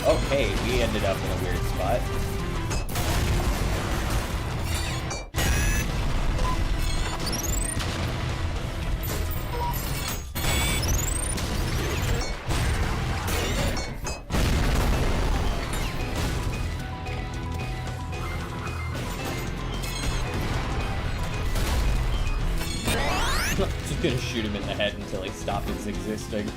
Speaker 1: Okay, we ended up in a weird spot. gonna shoot him in the head until he stopped existing.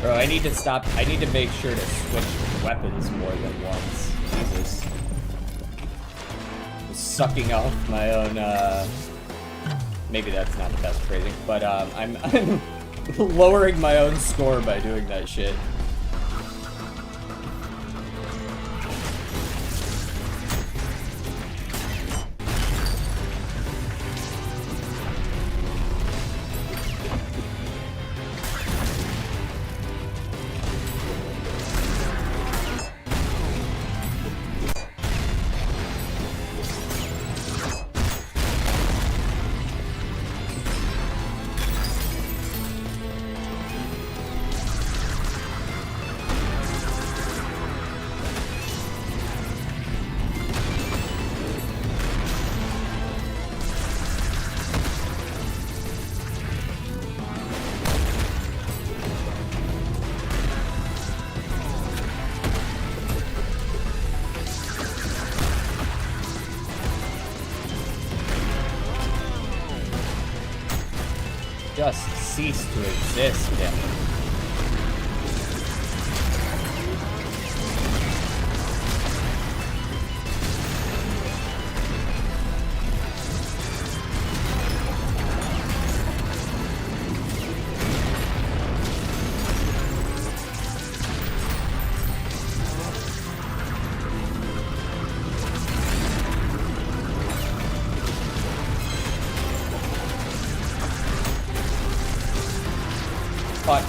Speaker 1: Bro, I need to stop. I need to make sure to switch weapons more than once. Jesus. Sucking off my own, maybe that's not the best phrasing, but, I'm lowering my own score by doing that shit. Just cease to exist, yeah.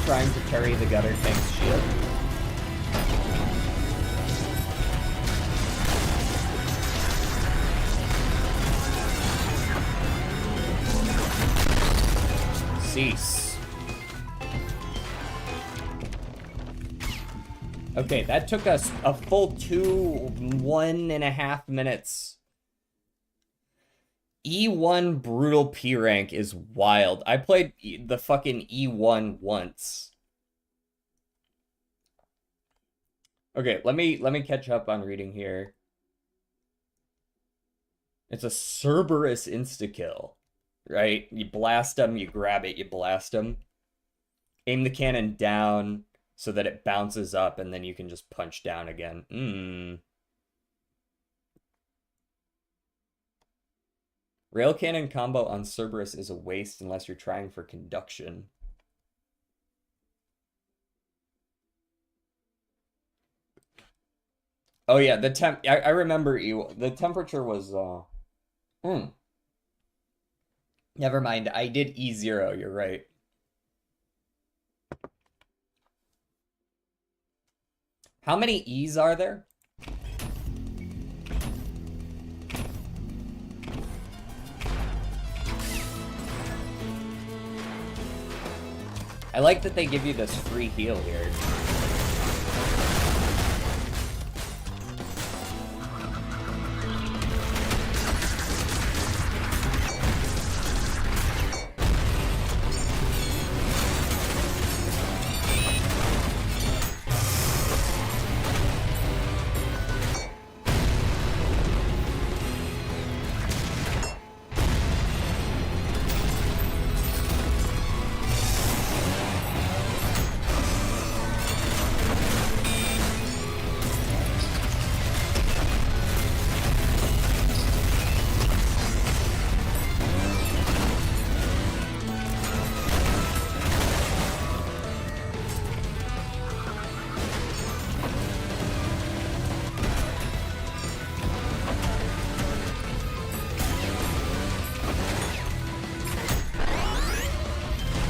Speaker 1: Trying to carry the gutter tank's shield. Cease. Okay, that took us a full 1.5 minutes. E1 Brutal P rank is wild. I played the fucking E1 once. Okay, let me catch up on reading here. It's a Cerberus insta-kill, right? You blast them, you grab it, you blast them. Aim the cannon down so that it bounces up, and then you can just punch down again. Rail cannon combo on Cerberus is a waste unless you're trying for conduction. Oh yeah, the temp. I remember the temperature was. Never mind. I did E0. You're right. How many E's are there? I like that they give you this free heal here.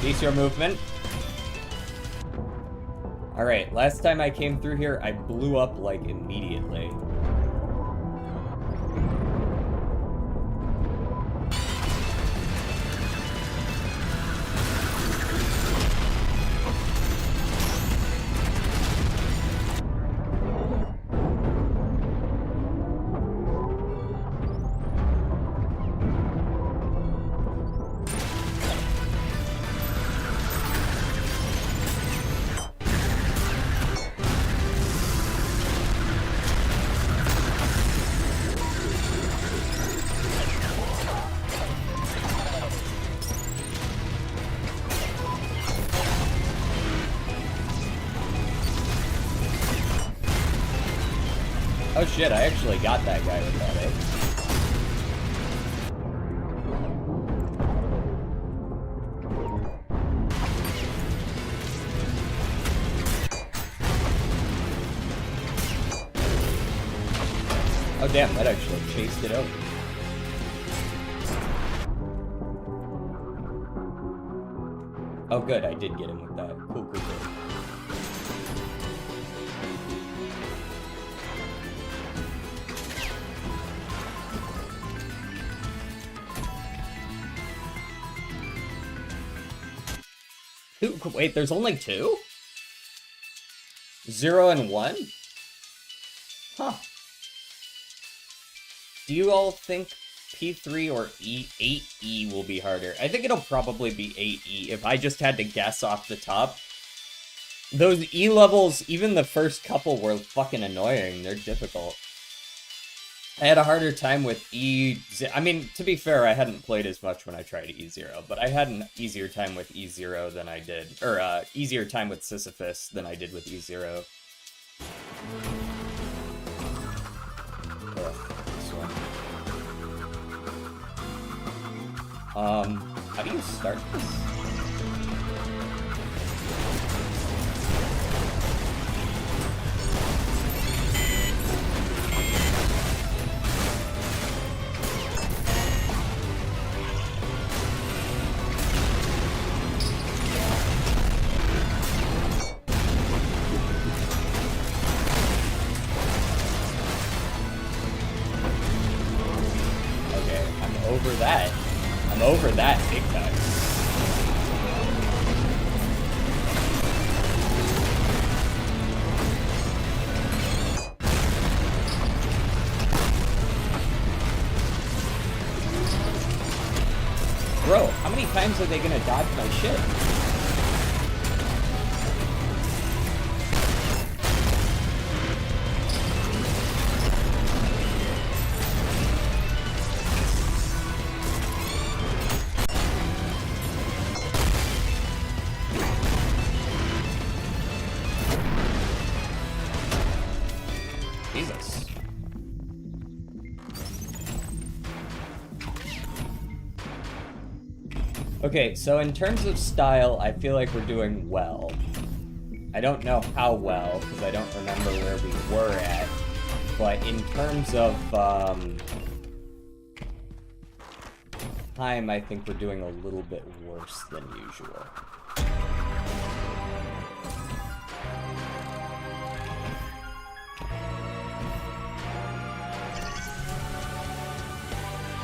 Speaker 1: Cease your movement. Alright, last time I came through here, I blew up, like, immediately. Oh shit, I actually got that guy with that, eh? Oh damn, that actually chased it over. Oh good, I did get him with that. Cool, cool, cool. Wait, there's only 2? 0 and 1? Huh. Do you all think P3 or 8E will be harder? I think it'll probably be 8E if I just had to guess off the top. Those E levels, even the first couple, were fucking annoying. They're difficult. I had a harder time with I mean, to be fair, I hadn't played as much when I tried E0, but I had an easier time with E0 than I did, or easier time with Sisyphus than I did with E0. This one. How do you start this? I'm over that big time. Bro, how many times are they gonna dodge my shit? Okay, so in terms of style, I feel like we're doing well. I don't know how well, because I don't remember where we were at. But in terms of time, I think we're doing a little bit worse than usual.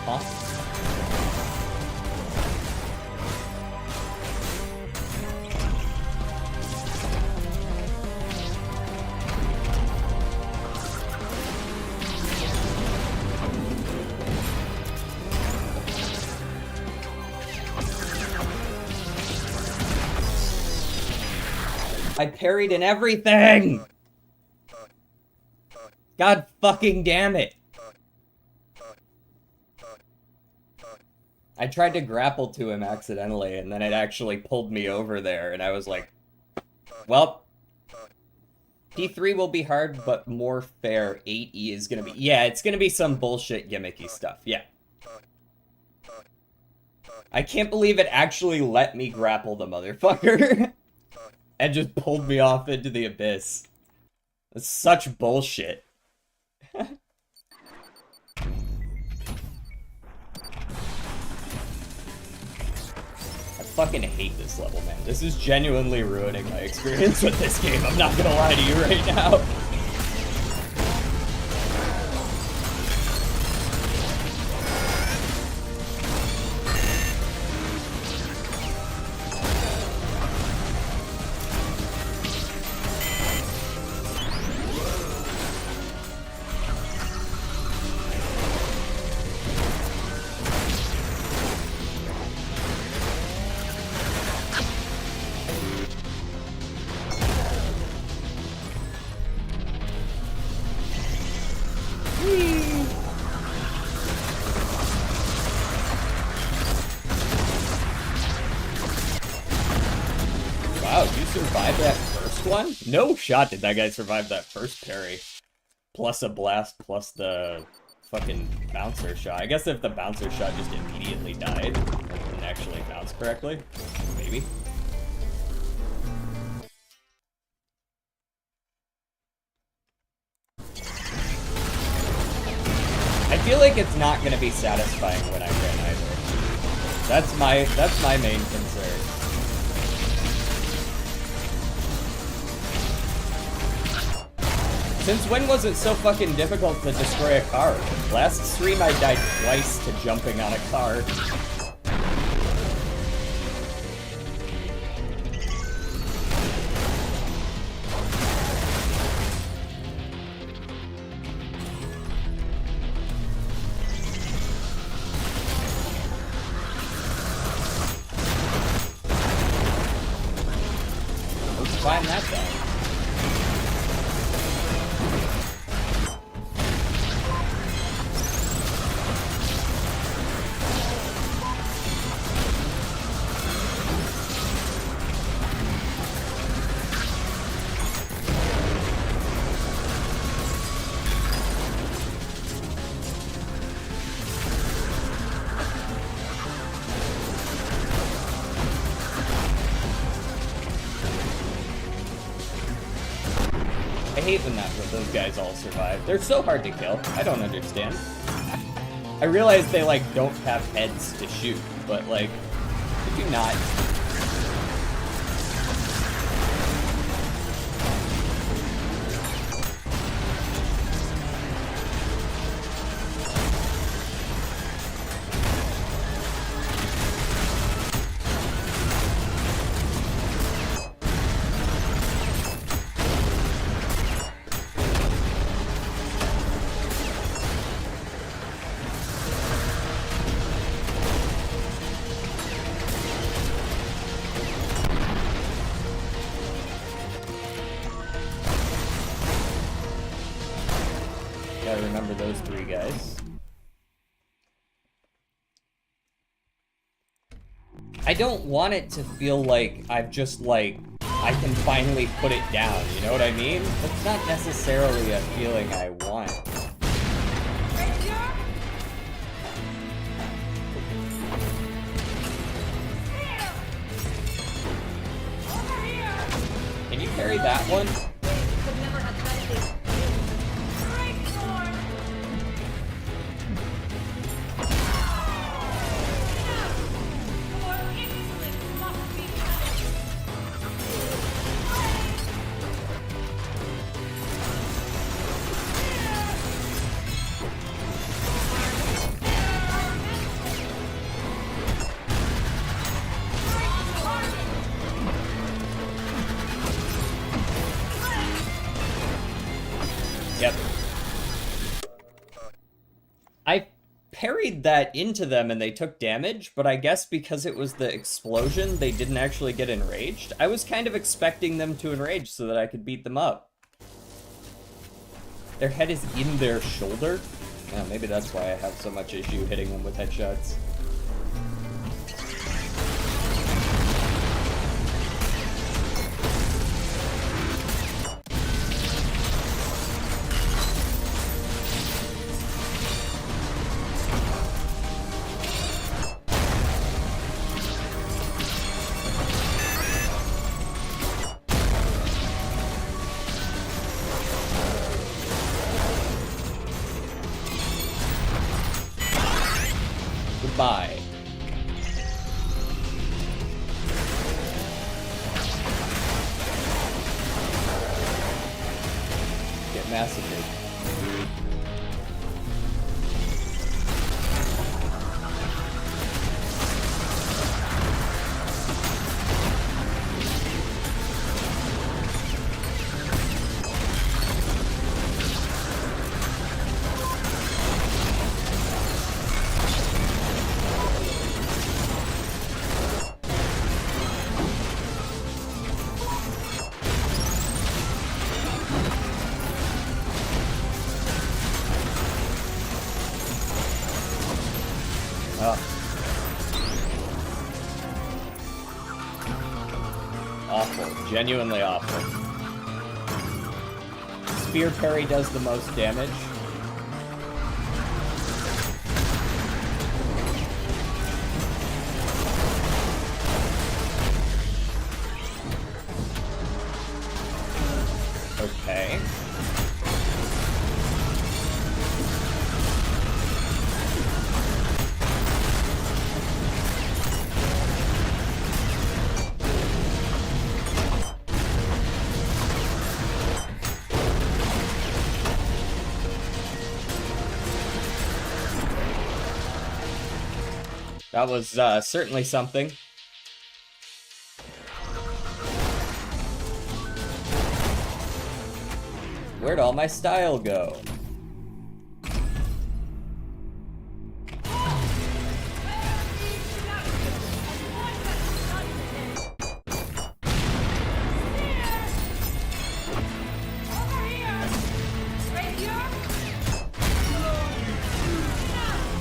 Speaker 1: Huh? I parried in everything! God fucking damn it! I tried to grapple to him accidentally, and then it actually pulled me over there, and I was like, well, P3 will be hard, but more fair. 8E is gonna be... Yeah, it's gonna be some bullshit gimmicky stuff, yeah. I can't believe it actually let me grapple the motherfucker. And just pulled me off into the abyss. That's such bullshit. I fucking hate this level, man. This is genuinely ruining my experience with this game. I'm not gonna lie to you right now. Wow, you survived that first one? No shot did that guy survive that first parry. Plus a blast, plus the fucking bouncer shot. I guess if the bouncer shot just immediately died, it didn't actually bounce correctly. Maybe. I feel like it's not gonna be satisfying when I win either. That's my main concern. Since when was it so fucking difficult to destroy a car? Last stream I died twice to jumping on a car. Let's find that guy. I hate when those guys all survive. They're so hard to kill. I don't understand. I realize they, like, don't have heads to shoot, but, like, could you not? Gotta remember those three guys. I don't want it to feel like I've just, like, I can finally put it down, you know what I mean? That's not necessarily a feeling I want. Can you carry that one? Yep. I parried that into them and they took damage, but I guess because it was the explosion, they didn't actually get enraged. I was kind of expecting them to enrage so that I could beat them up. Their head is in their shoulder? Oh, maybe that's why I have so much issue hitting them with headshots. Goodbye. massacred. Awful. Genuinely awful. Spear parry does the most damage. Okay. That was certainly something. Where'd all my style go?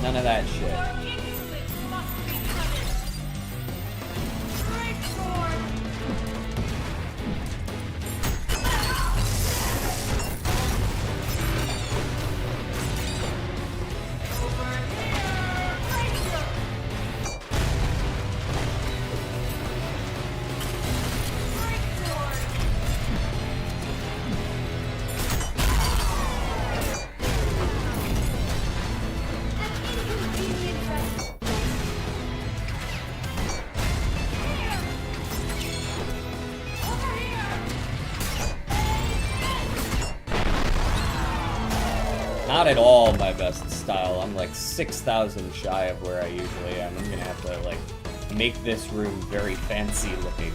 Speaker 1: None of that shit. Not at all my best style. I'm like 6,000 shy of where I usually am. I'm gonna have to like make this room very fancy looking.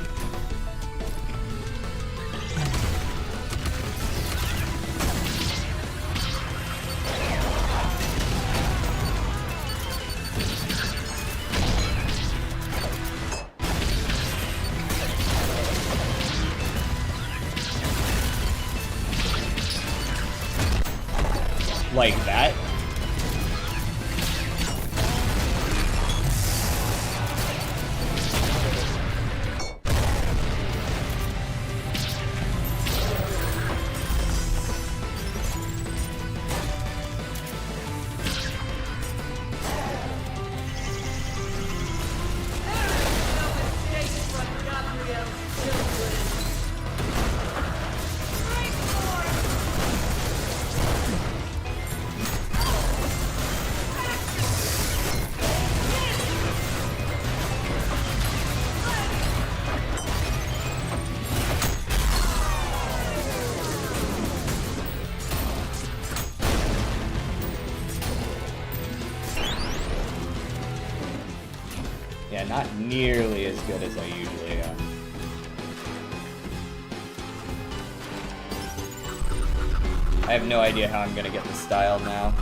Speaker 1: Like that. Yeah, not nearly as good as I usually am. I have no idea how I'm gonna get the style now.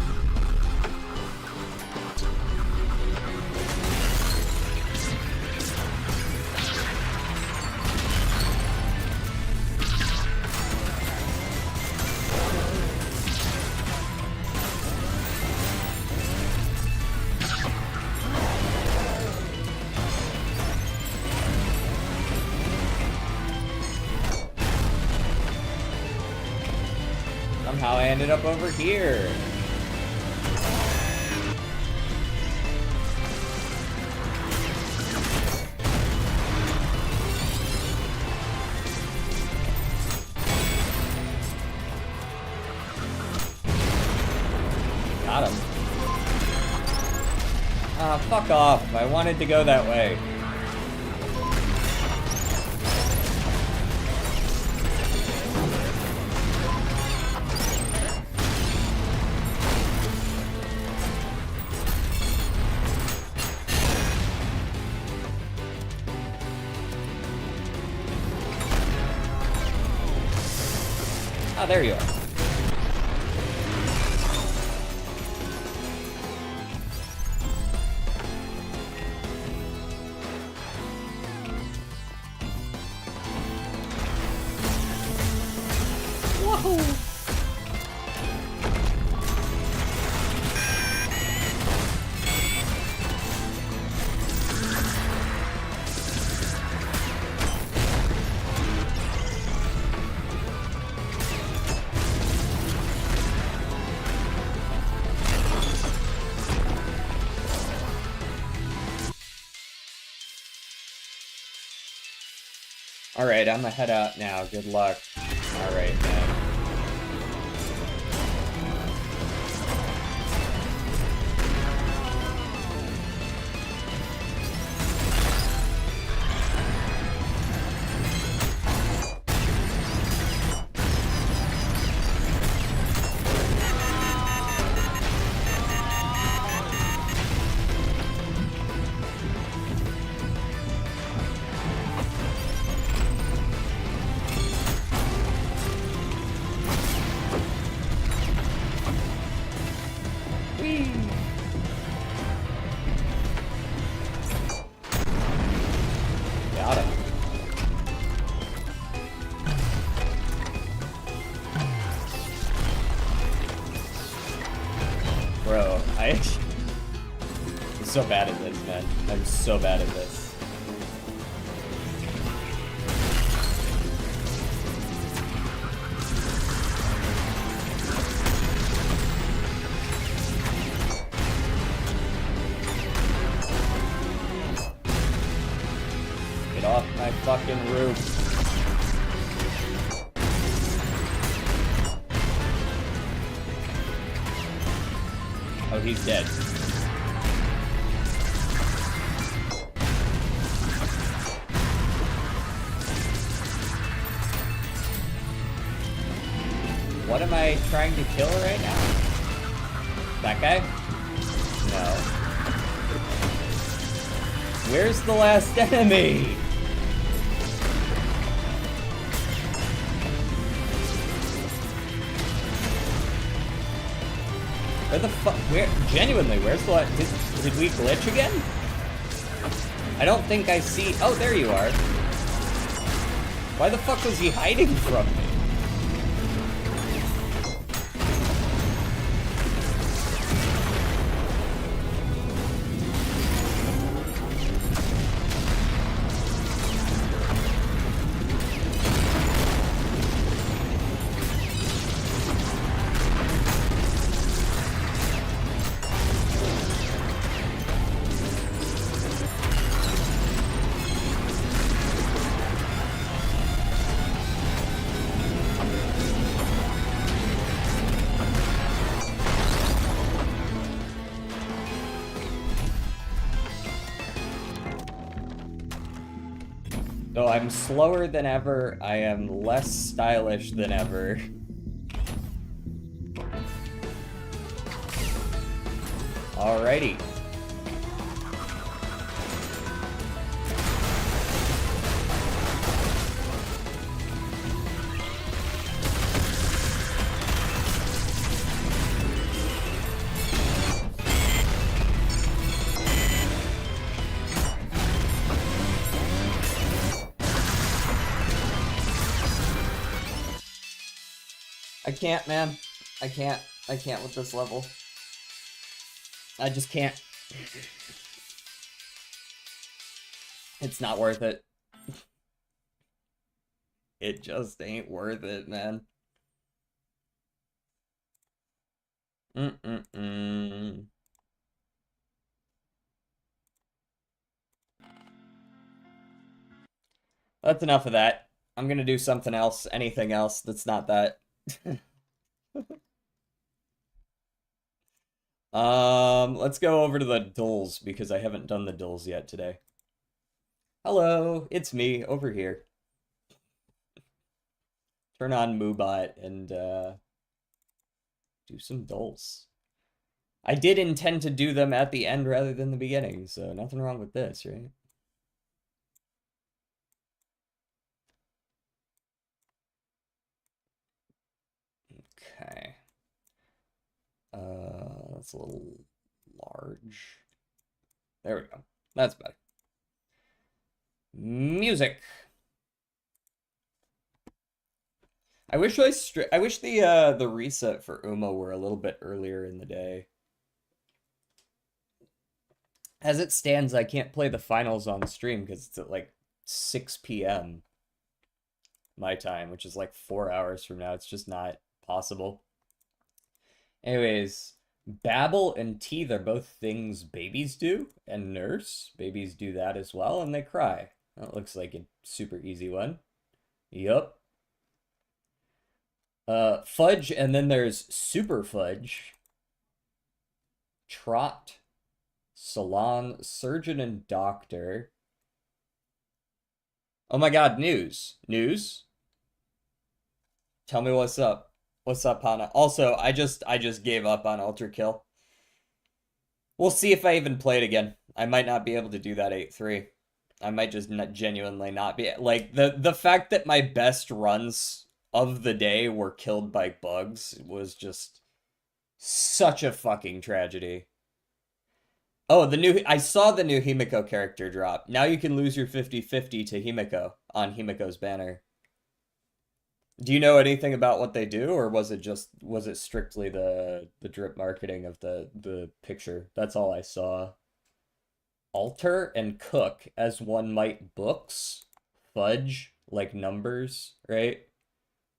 Speaker 1: Somehow I ended up over here. Got him. Ah, fuck off. I wanted to go that way. Ah, there you are. Whoa! Alright, I'm gonna head out now. Good luck. Alright, man. Got him. Bro, I'm so bad at this, man. I'm so bad at this. Get off my fucking roof. Oh, he's dead. What am I trying to kill right now? That guy? No. Where's the last enemy? Where the fuck? Where? Genuinely, where's the last? Did we glitch again? I don't think I see. Oh, there you are. Why the fuck was he hiding from me? Though I'm slower than ever, I am less stylish than ever. Alrighty. I can't, man. I can't with this level. I just can't. It's not worth it. It just ain't worth it, man. That's enough of that. I'm gonna do something else, anything else that's not that. Let's go over to the dulls because I haven't done the dulls yet today. Hello, it's me over here. Turn on Moobot and do some dulls. I did intend to do them at the end rather than the beginning, so nothing wrong with this, right? Okay. That's a little large. There we go. That's better. Music. I wish the reset for Uma were a little bit earlier in the day. As it stands, I can't play the finals on stream because it's at like 6 p.m. my time, which is like 4 hours from now. It's just not possible. Anyways, babble and teeth are both things babies do, and nurse. Babies do that as well, and they cry. That looks like a super easy one. Yup. Fudge, and then there's super fudge. Trot. Salon, surgeon, and doctor. Oh my god, news. News? Tell me what's up. What's up, Hana? Also, I just gave up on Ultrakill. We'll see if I even play it again. I might not be able to do that 8-3. I might just genuinely not be. Like, the fact that my best runs of the day were killed by bugs was just such a fucking tragedy. Oh, I saw the new Himiko character drop. Now you can lose your 50-50 to Himiko on Himiko's banner. Do you know anything about what they do, or was it strictly the drip marketing of the picture? That's all I saw. Alter and cook as one might books. Fudge, like numbers, right?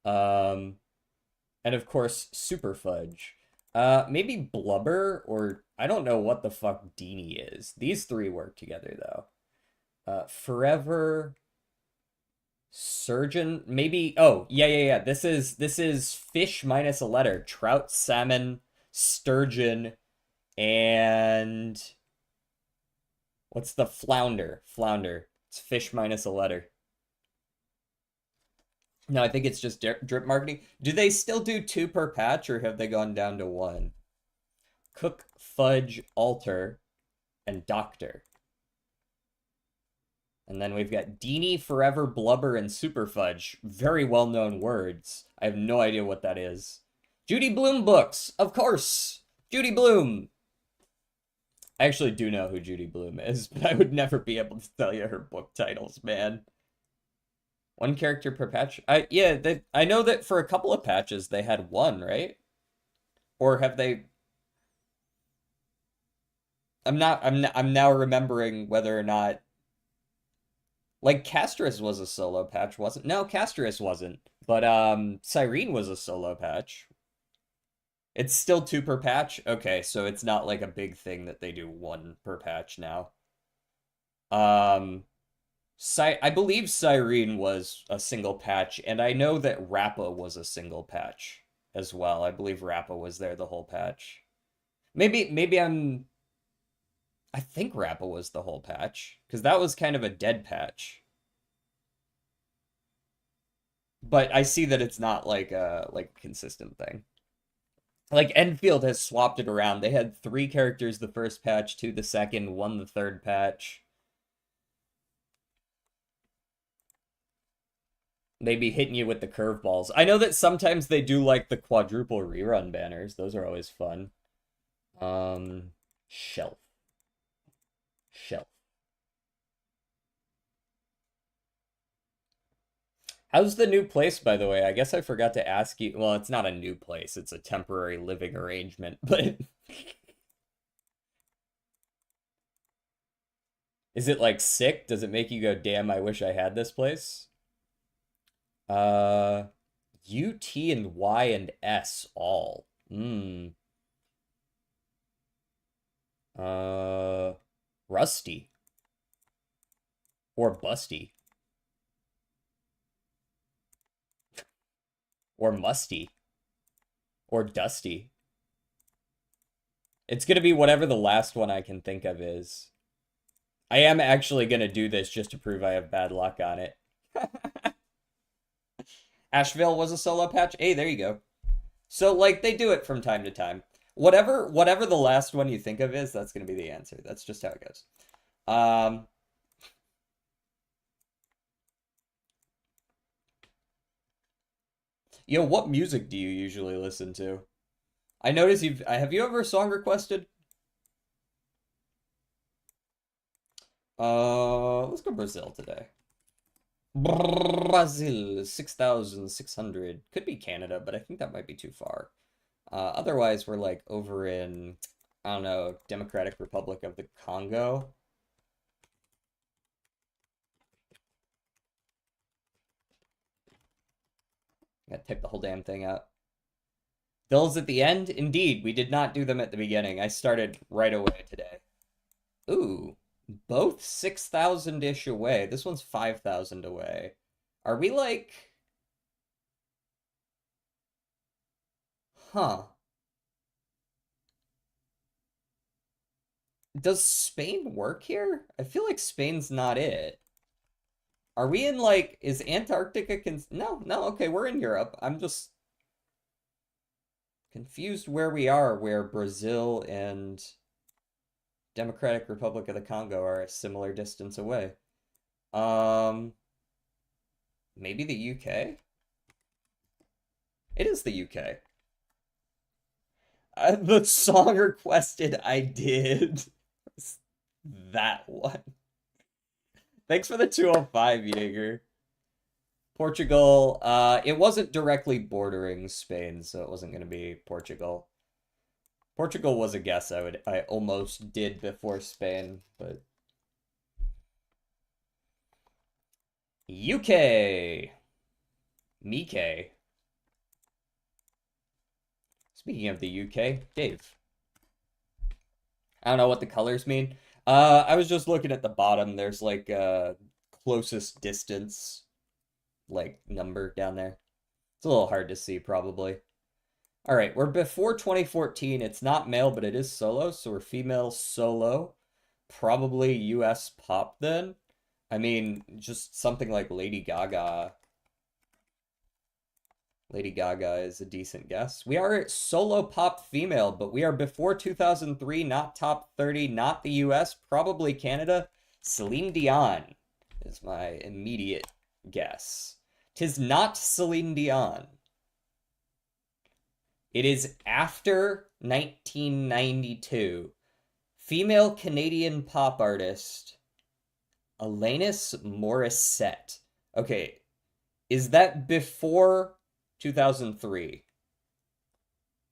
Speaker 1: And of course, super fudge. Maybe blubber, or I don't know what the fuck Deanie is. These three work together though. Forever surgeon, maybe. Oh, yeah. This is fish minus a letter. Trout, salmon, sturgeon, and what's the flounder? Flounder. It's fish minus a letter. No, I think it's just drip marketing. Do they still do 2 per patch, or have they gone down to 1? Cook, fudge, alter, and doctor. And then we've got Deanie, Forever, Blubber, and Super Fudge. Very well-known words. I have no idea what that is. Judy Blume books! Of course! Judy Blume! I actually do know who Judy Blume is, but I would never be able to tell you her book titles, man. 1 character per patch? I know that for a couple of patches they had 1, right? Or have they... I'm now remembering whether or not... Like, Castris was a solo patch, wasn't? No, Castris wasn't. But, Cyrene was a solo patch. It's still 2 per patch? Okay, so it's not like a big thing that they do 1 per patch now. I believe Cyrene was a single patch, and I know that Rappa was a single patch as well. I believe Rappa was there the whole patch. Maybe I think Rappa was the whole patch, because that was kind of a dead patch. But I see that it's not like a consistent thing. Like, Enfield has swapped it around. They had 3 characters the first patch, 2 the second, 1 the third patch. They'd be hitting you with the curveballs. I know that sometimes they do like the quadruple rerun banners. Those are always fun. Shelf. How's the new place, by the way? I guess I forgot to ask you. Well, it's not a new place. It's a temporary living arrangement, but... Is it, like, sick? Does it make you go, damn, I wish I had this place? U, T, and Y, and S all. Rusty. Or busty. Or musty. Or dusty. It's gonna be whatever the last one I can think of is. I am actually gonna do this just to prove I have bad luck on it. Asheville was a solo patch? Hey, there you go. So, like, they do it from time to time. Whatever the last one you think of is, that's gonna be the answer. That's just how it goes. Yo, what music do you usually listen to? I notice have you ever song requested? Let's go Brazil today. Brazil, 6,600. Could be Canada, but I think that might be too far. Otherwise, we're like over in, I don't know, Democratic Republic of the Congo. Gotta type the whole damn thing out. Bills at the end? Indeed, we did not do them at the beginning. I started right away today. Ooh, both 6,000-ish away. This one's 5,000 away. Are we like... Huh. Does Spain work here? I feel like Spain's not it. Are we in like, is Antarctica no, okay, we're in Europe. I'm just confused where we are, where Brazil and Democratic Republic of the Congo are a similar distance away. Maybe the UK? It is the UK. The song requested I did. That one. Thanks for the 205, Jaeger. Portugal, it wasn't directly bordering Spain, so it wasn't going to be Portugal. Portugal was a guess I almost did before Spain, but... UK! Mike. Speaking of the UK, Dave. I don't know what the colors mean. I was just looking at the bottom. There's like closest distance like number down there. It's a little hard to see probably. All right, we're before 2014. It's not male, but it is solo, so we're female solo. Probably US pop then. I mean, just something like Lady Gaga. Lady Gaga is a decent guess. We are solo pop female, but we are before 2003, not top 30, not the US, probably Canada. Celine Dion is my immediate guess. 'Tis not Celine Dion. It is after 1992. Female Canadian pop artist, Alanis Morissette. Okay, is that before 2003?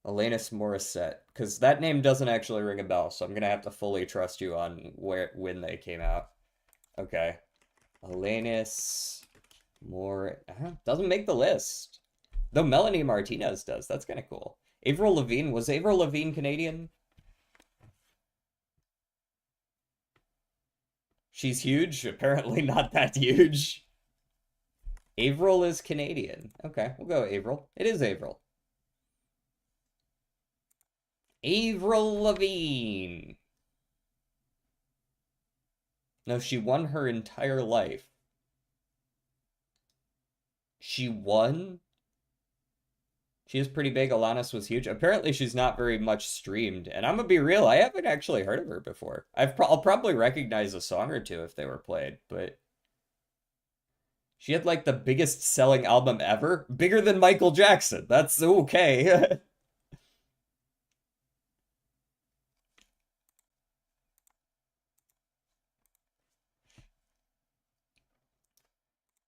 Speaker 1: Alanis Morissette, because that name doesn't actually ring a bell, so I'm gonna have to fully trust you on when they came out. Okay, Alanis doesn't make the list, though Melanie Martinez does. That's kind of cool. Avril Lavigne, was Avril Lavigne Canadian? She's huge. Apparently not that huge. Avril is Canadian. Okay, we'll go Avril. It is Avril. Avril Lavigne. No, she won her entire life. She won? She is pretty big. Alanis was huge. Apparently she's not very much streamed. And I'm gonna be real, I haven't actually heard of her before. I'll probably recognize a song or two if they were played, but... She had like the biggest selling album ever. Bigger than Michael Jackson. That's okay.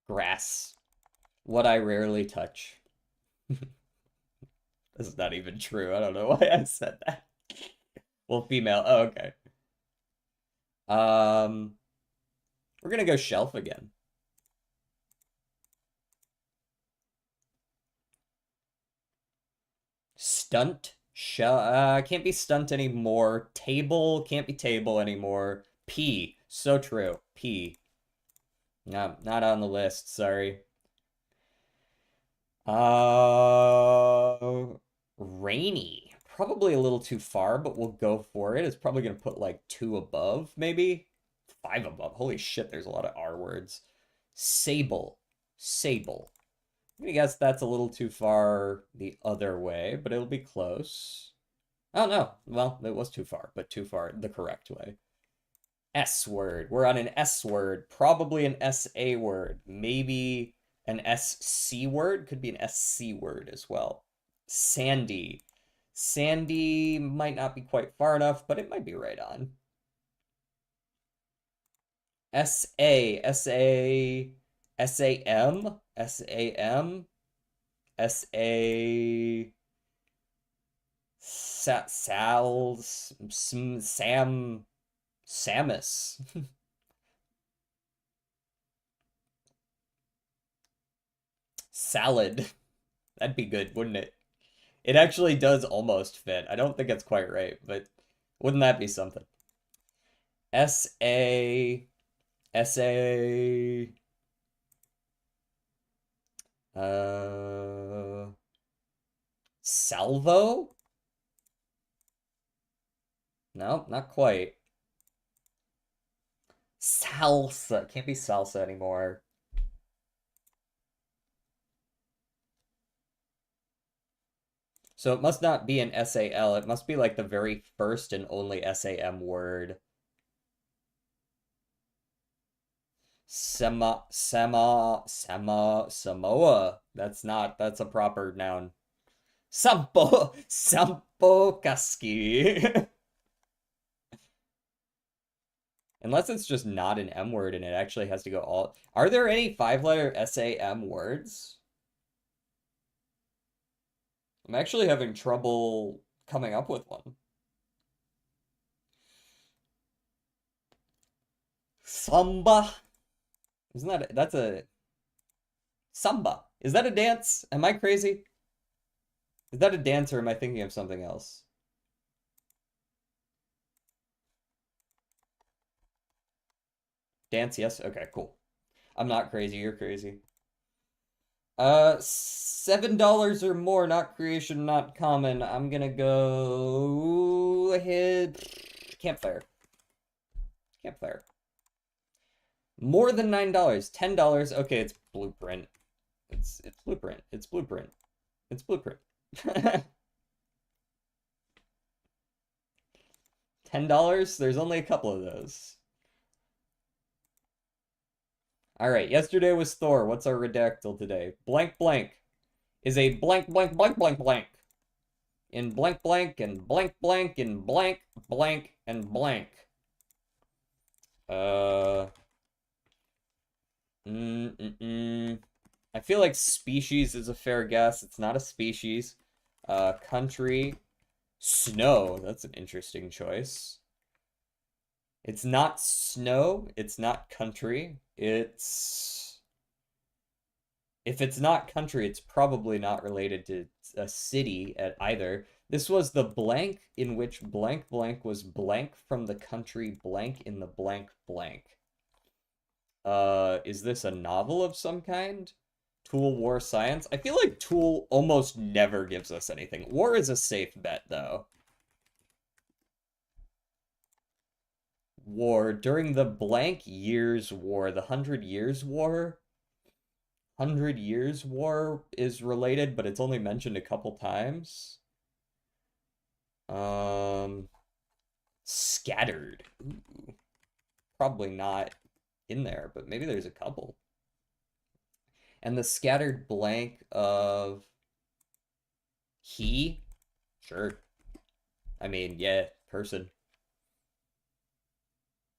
Speaker 1: Grass. What I rarely touch. This is not even true. I don't know why I said that. Well, female. Oh, okay. We're gonna go shelf again. Stunt. Can't be stunt anymore. Table. Can't be table anymore. P. So true. P. No, not on the list. Sorry. Rainy. Probably a little too far, but we'll go for it. It's probably going to put like 2 above, maybe? 5 above. Holy shit, there's a lot of R words. Sable. Sable. I'm going to guess that's a little too far the other way, but it'll be close. Oh, no. Well, it was too far, but too far the correct way. S word. We're on an S word. Probably an SA word. Maybe An SC word could be an SC word as well. Sandy. Sandy might not be quite far enough, but it might be right on. SA, SA, SAM, SAM, SA, Sam, Samus. Salad. That'd be good, wouldn't it? It actually does almost fit. I don't think it's quite right, but wouldn't that be something? SA, SA, Salvo? No, not quite. Salsa. Can't be salsa anymore. So it must not be an SAL. It must be like the very first and only SAM word. Samoa. That's a proper noun. Sampo kaski. Unless it's just not an M word and it actually has to go all. Are there any 5-letter SAM words? I'm actually having trouble coming up with one. Samba. Isn't that's a samba. Is that a dance? Am I crazy? Is that a dance or am I thinking of something else? Dance, yes? Okay, cool. I'm not crazy, you're crazy. $7 or more, not creation, not common. I'm gonna go ahead. Campfire. Campfire. More than $9. $10. Okay, it's blueprint. It's blueprint. It's blueprint. It's blueprint. $10? There's only a couple of those. Alright, yesterday was Thor. What's our redactyl today? Blank blank is a blank blank blank blank blank. In blank blank and blank blank and blank blank and blank. I feel like species is a fair guess. It's not a species. Country. Snow. That's an interesting choice. It's not snow. It's not country. It's... If it's not country, it's probably not related to a city at either. This was the blank in which blank blank was blank from the country blank in the blank blank. Is this a novel of some kind? Tool, War, Science? I feel like Tool almost never gives us anything. War is a safe bet, though. War. During the blank years war, the 100 Years War? 100 Years War is related, but it's only mentioned a couple times. Scattered. Ooh. Probably not in there, but maybe there's a couple. And the scattered blank of he? Sure. I mean, yeah, person.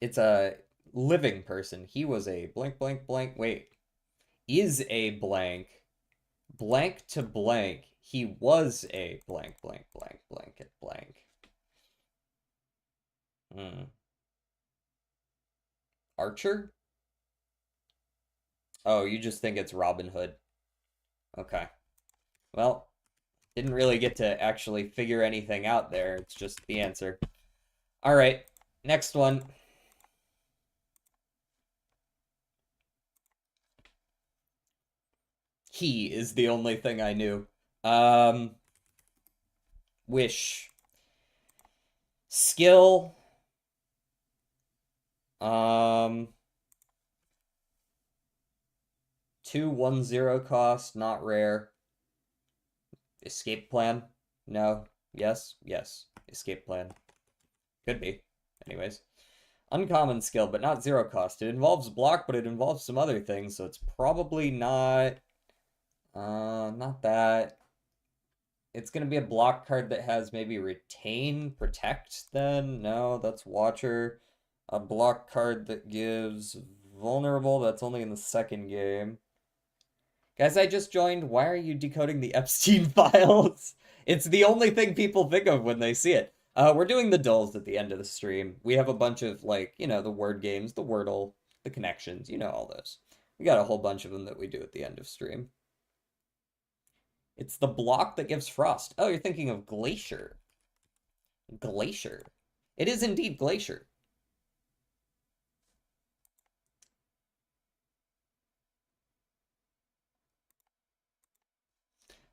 Speaker 1: It's a living person. He was a blank, blank, blank. Wait. Is a blank. Blank to blank. He was a blank, blank, blank, blanket, blank. Archer? Oh, you just think it's Robin Hood. Okay. Well, didn't really get to actually figure anything out there. It's just the answer. All right, next one. He is the only thing I knew. Wish. Skill. 2-1-0 cost, not rare. Escape plan? No. Yes. Yes. Escape plan. Could be. Anyways. Uncommon skill, but not zero cost. It involves block, but it involves some other things, so it's probably not... not that. It's gonna be a block card that has maybe Retain, Protect, then? No, that's Watcher. A block card that gives Vulnerable, that's only in the second game. Guys, I just joined. Why are you decoding the Epstein files? It's the only thing people think of when they see it. We're doing the dulls at the end of the stream. We have a bunch of, like, you know, the word games, the Wordle, the connections, you know, all those. We got a whole bunch of them that we do at the end of stream. It's the block that gives frost. Oh, you're thinking of Glacier. Glacier. It is indeed Glacier.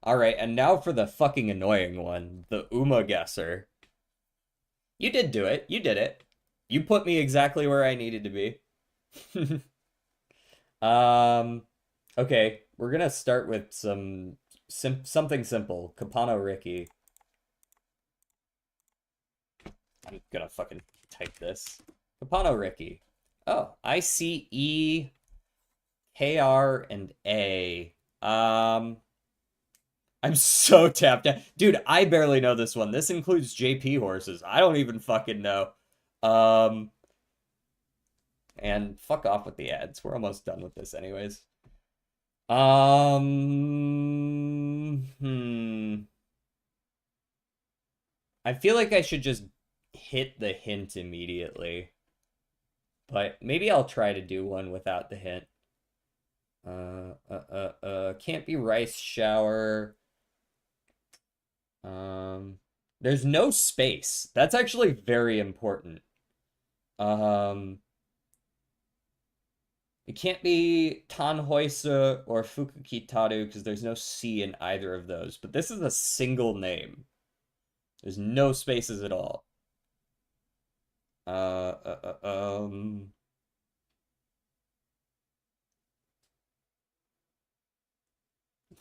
Speaker 1: Alright, and now for the fucking annoying one. The Uma Guesser. You did do it. You did it. You put me exactly where I needed to be. Okay, we're gonna start with something simple. Capano Ricky. I'm gonna fucking type this. Capano Ricky. Oh, I see E, K, R, and A. I'm so tapped out. Dude, I barely know this one. This includes JP horses. I don't even fucking know. And fuck off with the ads. We're almost done with this anyways. I feel like I should just hit the hint immediately. But maybe I'll try to do one without the hint. Can't be rice shower. There's no space. That's actually very important. It can't be Tannhäuser or Fukukitaru because there's no C in either of those. But this is a single name. There's no spaces at all.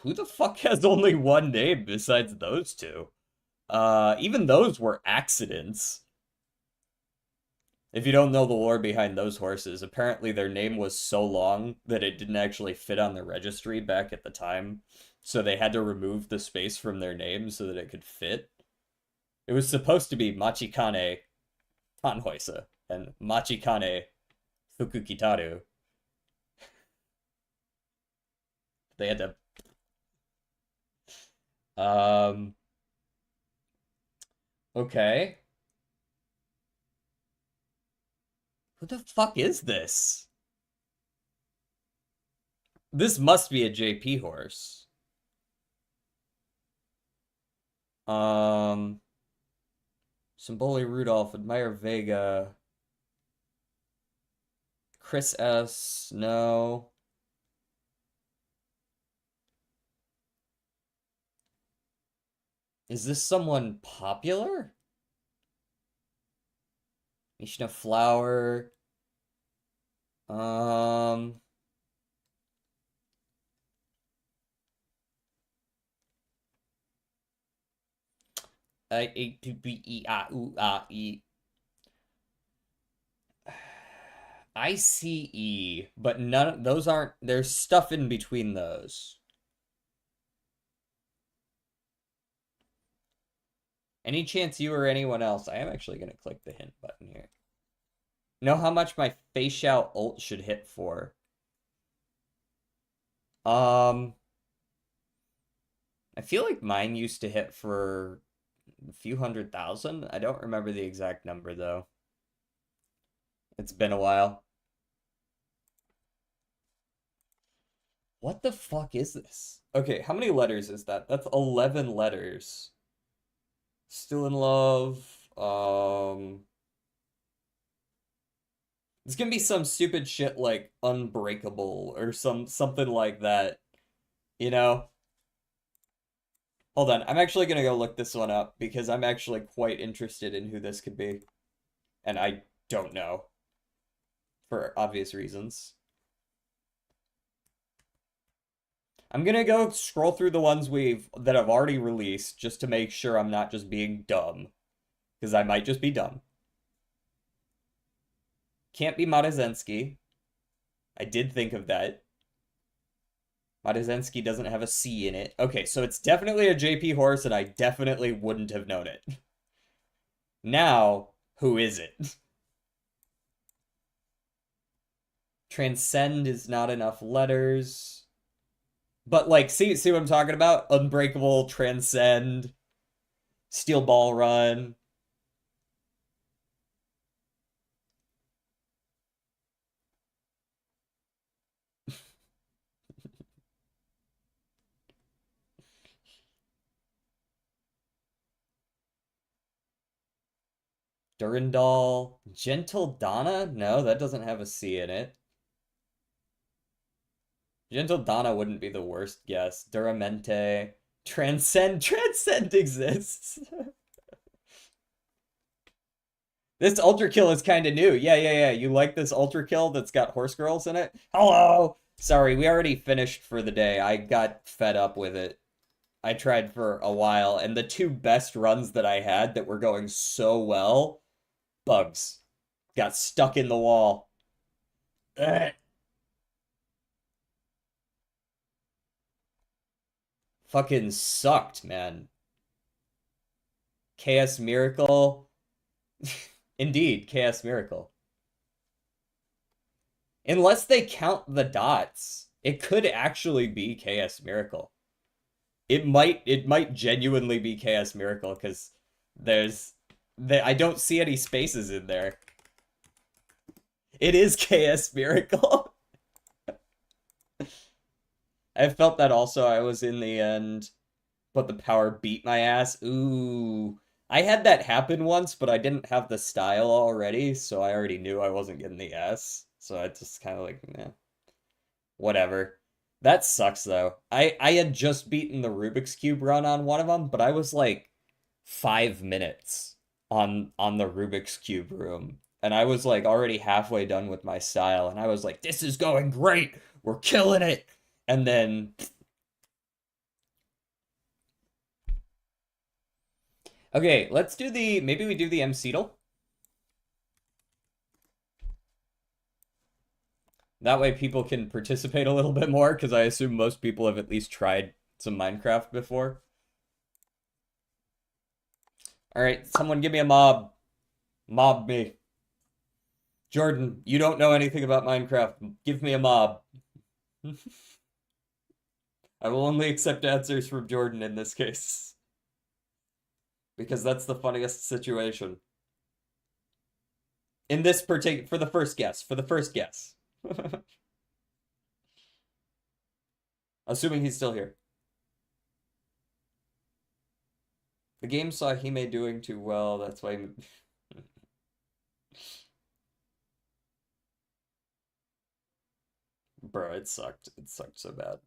Speaker 1: Who the fuck has only one name besides those two? Even those were accidents. If you don't know the lore behind those horses, apparently their name was so long that it didn't actually fit on the registry back at the time. So they had to remove the space from their name so that it could fit. It was supposed to be Machikane Tannhäuser and Machikane Fukukitaru. They had to... Okay. Who the fuck is this? This must be a JP horse. Symboli Rudolph, Admire Vega. Chris S. No. Is this someone popular? Mishna Flower. A to B E A U A E. ICE, but none those aren't. There's stuff in between those. Any chance you or anyone else? I am actually gonna click the hint button here. Know how much my facial ult should hit for? I feel like mine used to hit for a few 100,000. I don't remember the exact number though. It's been a while. What the fuck is this? Okay, how many letters is that? That's 11 letters. Still in love. It's gonna be some stupid shit like Unbreakable or something like that. You know? Hold on, I'm actually gonna go look this one up because I'm actually quite interested in who this could be. And I don't know. For obvious reasons. I'm gonna go scroll through the ones that I've already released just to make sure I'm not just being dumb. Because I might just be dumb. Can't be Madezensky. I did think of that. Madezensky doesn't have a C in it. Okay, so it's definitely a JP horse, and I definitely wouldn't have known it. Now, who is it? Transcend is not enough letters. But, like, see what I'm talking about? Unbreakable, Transcend, Steel Ball Run. Durandal. Gentle Donna? No, that doesn't have a C in it. Gentle Donna wouldn't be the worst guess. Duramente. Transcend exists. This Ultrakill is kind of new. Yeah. You like this Ultrakill that's got horse girls in it? Hello! Sorry, we already finished for the day. I got fed up with it. I tried for a while, and the two best runs that I had that were going so well, bugs. Got stuck in the wall. Ugh. Fucking sucked, man. KS Miracle. Indeed, KS Miracle. Unless they count the dots, it could actually be KS Miracle. It might genuinely be KS Miracle because I don't see any spaces in there. It is KS Miracle. I felt that also. I was in the end, but the power beat my ass. Ooh. I had that happen once, but I didn't have the style already, so I already knew I wasn't getting the S. So I just kind of like, meh. Whatever. That sucks, though. I had just beaten the Rubik's Cube run on one of them, but I was like 5 minutes on the Rubik's Cube room. And I was like already halfway done with my style, and I was like, this is going great! We're killing it! And then... Okay, let's do the... Maybe we do the M-Seedle? That way people can participate a little bit more, because I assume most people have at least tried some Minecraft before. Alright, someone give me a mob. Mob me. Jordan, you don't know anything about Minecraft. Give me a mob. I will only accept answers from Jordan in this case. Because that's the funniest situation. In this particular... For the first guess. For the first guess. Assuming he's still here. The game saw Hime doing too well, that's why... Bro, it sucked. It sucked so bad.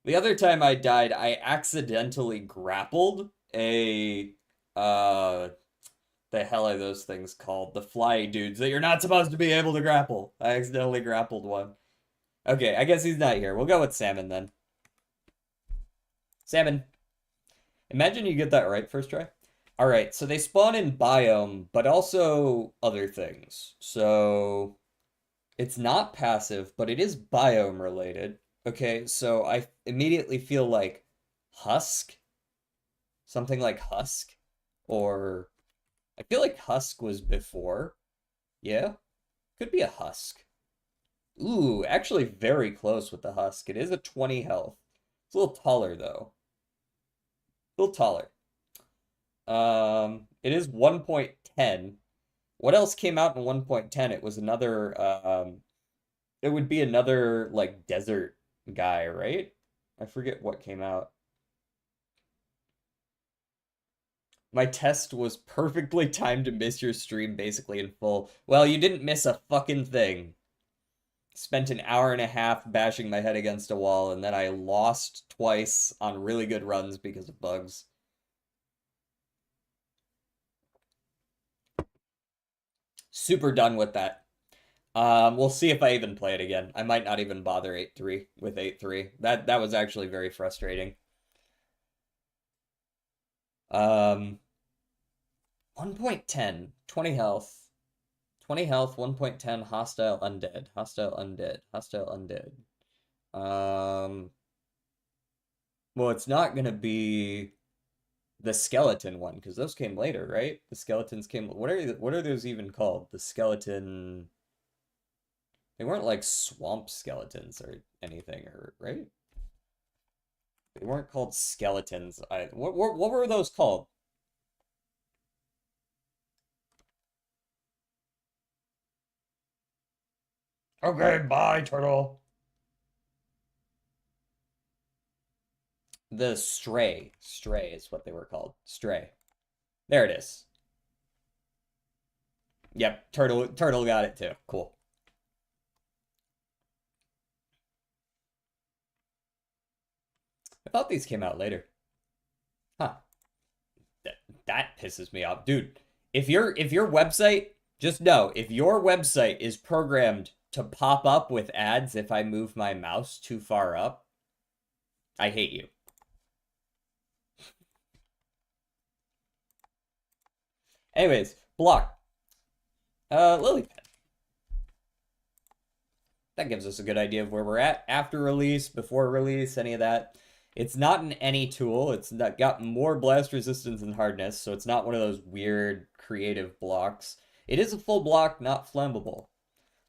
Speaker 1: The other time I died, I accidentally grappled a... The hell are those things called? The fly dudes that you're not supposed to be able to grapple. I accidentally grappled one. Okay, I guess he's not here. We'll go with Salmon then. Salmon. Imagine you get that right first try. Alright, so they spawn in biome, but also other things. So it's not passive, but it is biome related. Okay, so I immediately feel like Husk. Something like Husk. Or I feel like Husk was before. Yeah? Could be a Husk. Ooh, actually very close with the Husk. It is a 20 health. It's a little taller, though. A little taller. It is 1.10. What else came out in 1.10? It was another, it would be another, like, desert guy, right? I forget what came out. My test was perfectly timed to miss your stream basically in full. Well, you didn't miss a fucking thing. Spent an hour and a half bashing my head against a wall, and then I lost twice on really good runs because of bugs. Super done with that. We'll see if I even play it again. I might not even bother 8-3 with 8-3. That was actually very frustrating. 1.10, 20 health, 20 health, 1.10, hostile undead. Hostile undead. Hostile undead. Well, it's not gonna be the skeleton one, because those came later, right? The skeletons came. What are those even called? The skeleton. They weren't like swamp skeletons or anything, or right? They weren't called skeletons. What were those called? Okay, bye, turtle. The stray. Stray is what they were called. Stray. There it is. Yep, turtle got it too. Cool. I thought these came out later. Huh. That pisses me off. Dude, if your website, just know, if your website is programmed to pop up with ads if I move my mouse too far up, I hate you. Anyways, block. Lily pad. That gives us a good idea of where we're at after release, before release, any of that. It's not an any tool. It's got more blast resistance and hardness, so it's not one of those weird creative blocks. It is a full block, not flammable.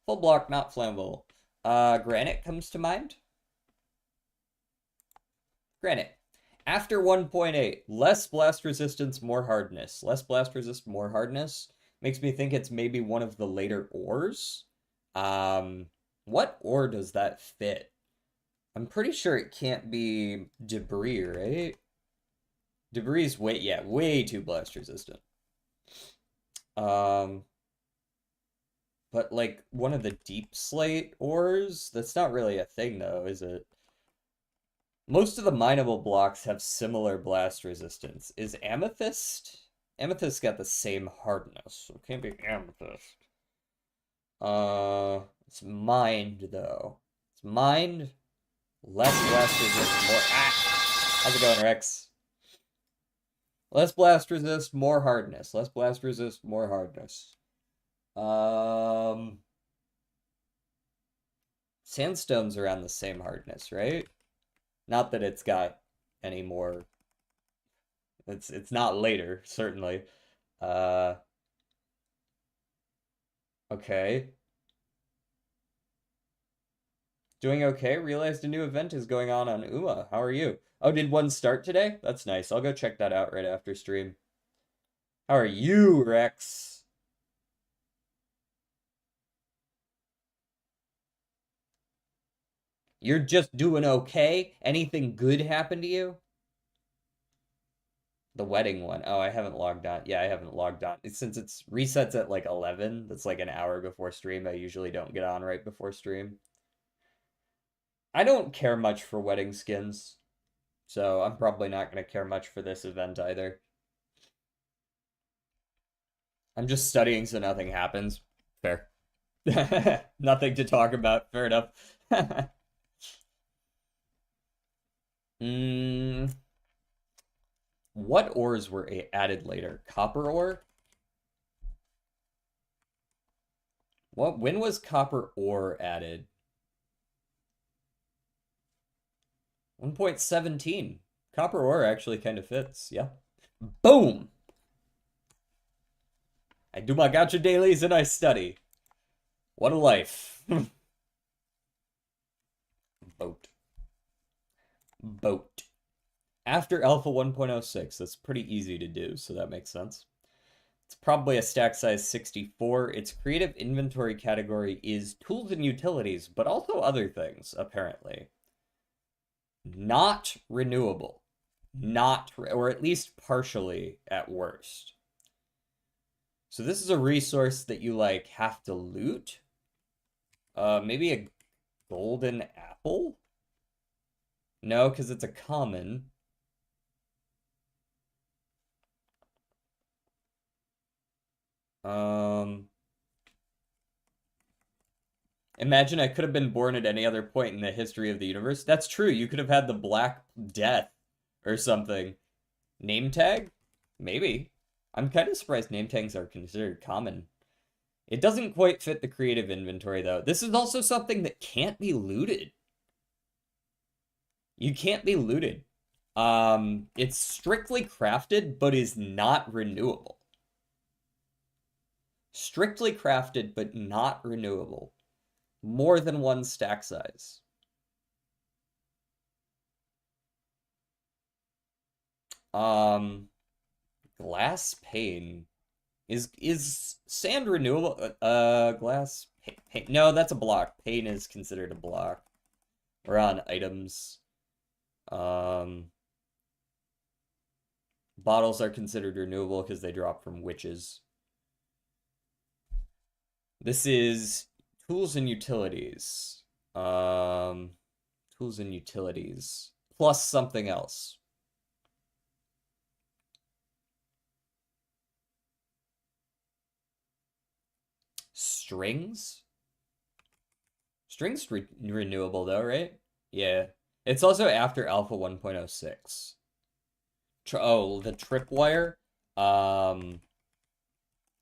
Speaker 1: Full block, not flammable. Granite comes to mind. Granite. After 1.8, less blast resistance, more hardness. Less blast resist, more hardness. Makes me think it's maybe one of the later ores. What ore does that fit? I'm pretty sure it can't be debris, right? Debris is way too blast resistant. But like one of the deep slate ores, that's not really a thing though, is it? Most of the mineable blocks have similar blast resistance. Is amethyst? Amethyst got the same hardness, so it can't be amethyst. It's mined though. It's mined. Less blast resist, more. How's it going, Rex? Less blast resist, more hardness. Less blast resist, more hardness. Sandstone's around the same hardness, right? Not that it's got any more. It's not later, certainly. Okay. Doing okay. Realized a new event is going on UMA. How are you? Oh, did one start today? That's nice. I'll go check that out right after stream. How are you, Rex? You're just doing okay? Anything good happen to you? The wedding one. Oh, I haven't logged on. Yeah, I haven't logged on. Since it's resets at like 11, that's like an hour before stream. I usually don't get on right before stream. I don't care much for wedding skins, so I'm probably not going to care much for this event either. I'm just studying so nothing happens. Fair. Nothing to talk about. Fair enough. What ores were added later? Copper ore? When was copper ore added? 1.17. Copper ore actually kind of fits, yeah. Boom! I do my gacha dailies and I study. What a life. Boat. Boat. After Alpha 1.06, that's pretty easy to do, so that makes sense. It's probably a stack size 64. Its creative inventory category is tools and utilities, but also other things, apparently. Not renewable. Or at least partially at worst. So this is a resource that you, like, have to loot. Maybe a golden apple? No, because it's a common. Imagine I could have been born at any other point in the history of the universe. That's true. You could have had the Black Death or something. Name tag? Maybe. I'm kind of surprised name tags are considered common. It doesn't quite fit the creative inventory, though. This is also something that can't be looted. You can't be looted. It's strictly crafted, but is not renewable. Strictly crafted, but not renewable. More than one stack size. Glass pane. Is sand renewable? Glass pane. No, that's a block. Pane is considered a block. We're on items. Bottles are considered renewable because they drop from witches. This is tools and utilities. Tools and utilities. Plus something else. Strings? Strings renewable though, right? Yeah. It's also after Alpha 1.06. Oh, the tripwire.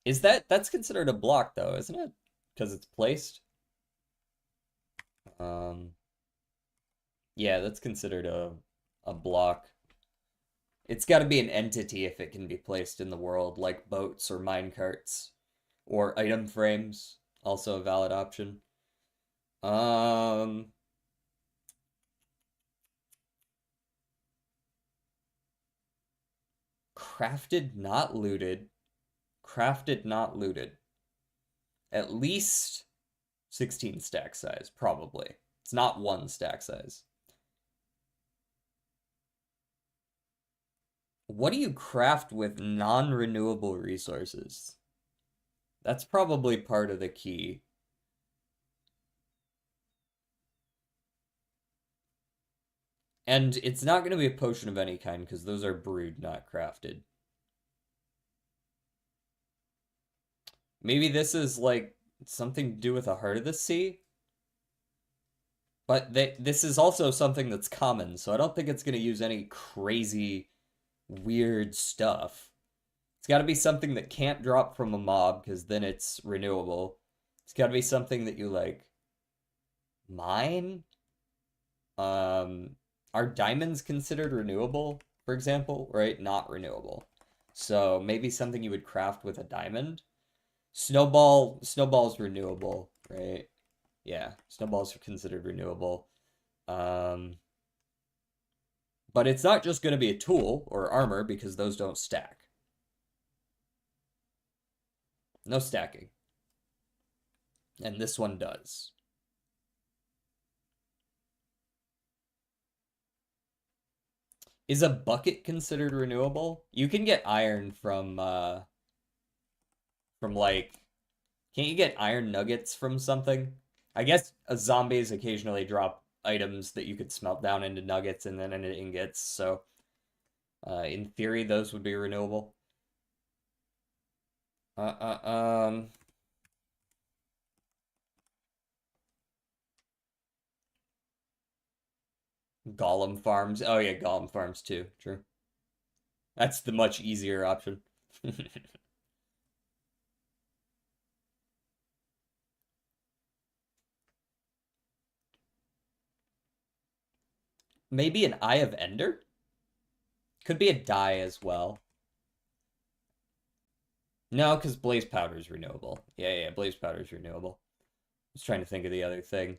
Speaker 1: Is that's considered a block though, isn't it? Because it's placed. Yeah, that's considered a block. It's got to be an entity if it can be placed in the world, like boats or minecarts, or item frames. Also a valid option. Crafted, not looted. Crafted, not looted. At least 16 stack size, probably. It's not one stack size. What do you craft with non-renewable resources? That's probably part of the key. And it's not going to be a potion of any kind because those are brewed, not crafted. Maybe this is like something to do with the heart of the sea? But this is also something that's common, so I don't think it's going to use any crazy, weird stuff. It's got to be something that can't drop from a mob, because then it's renewable. It's got to be something that you, like, mine? Are diamonds considered renewable, for example? Right? Not renewable. So maybe something you would craft with a diamond? Snowball's renewable, right? Yeah, snowballs are considered renewable. But it's not just going to be a tool or armor because those don't stack. No stacking. And this one does. Is a bucket considered renewable? You can get iron from like, can't you get iron nuggets from something? I guess zombies occasionally drop items that you could smelt down into nuggets and then into ingots, so in theory those would be renewable. Golem farms. Oh yeah, golem farms too. True. That's the much easier option. Maybe an Eye of Ender? Could be a dye as well. No, because blaze powder is renewable. Yeah, blaze powder is renewable. I was trying to think of the other thing.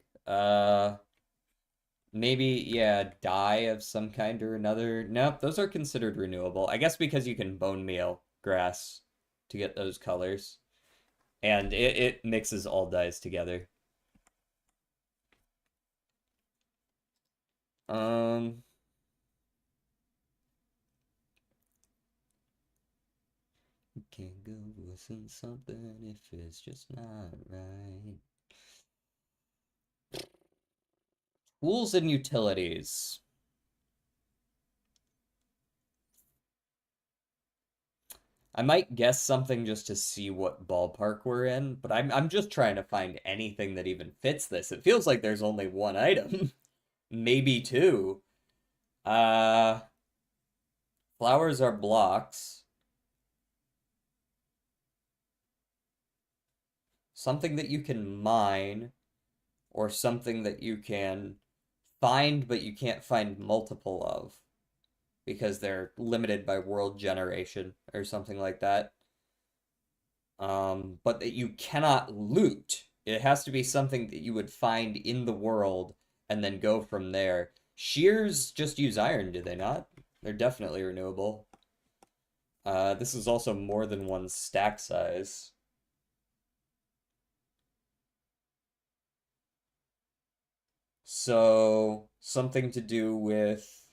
Speaker 1: Maybe, yeah, dye of some kind or another. Nope, those are considered renewable. I guess because you can bone meal grass to get those colors. And it mixes all dyes together. Can't go listen something if it's just not right. Tools and utilities. I might guess something just to see what ballpark we're in, but I'm just trying to find anything that even fits this. It feels like there's only one item. Maybe two. Flowers are blocks. something that you can mine, or something that you can find, but you can't find multiple of because they're limited by world generation or something like that. But that you cannot loot. It has to be something that you would find in the world and then go from there. Shears just use iron, do they not? They're definitely renewable. This is also more than one stack size. So, something to do with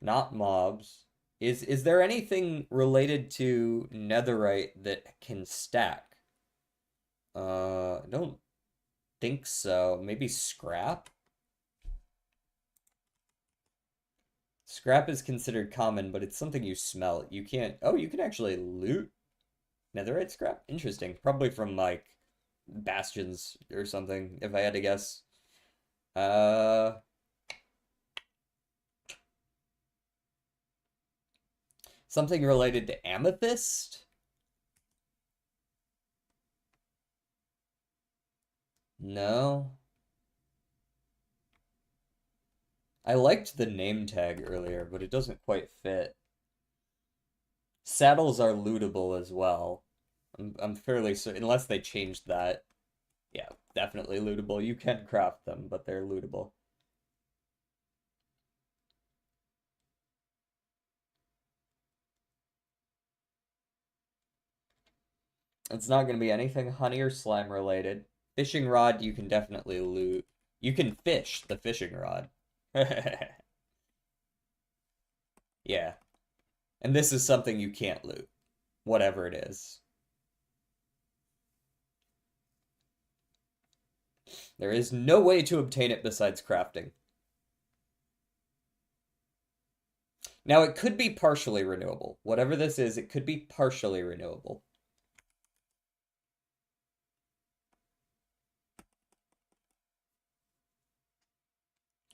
Speaker 1: not mobs. Is there anything related to netherite that can stack? I don't think so. Maybe scrap? Scrap is considered common, but it's something you smelt. You can't... Oh, you can actually loot netherite scrap? Interesting. Probably from, like, bastions or something, if I had to guess. Something related to amethyst? No. I liked the name tag earlier, but it doesn't quite fit. Saddles are lootable as well. I'm fairly certain, unless they changed that. Yeah, definitely lootable. You can craft them, but they're lootable. It's not going to be anything honey or slime related. Fishing rod, you can definitely loot. You can fish the fishing rod. Yeah. And this is something you can't loot, whatever it is. There is no way to obtain it besides crafting. Now, it could be partially renewable. Whatever this is, it could be partially renewable.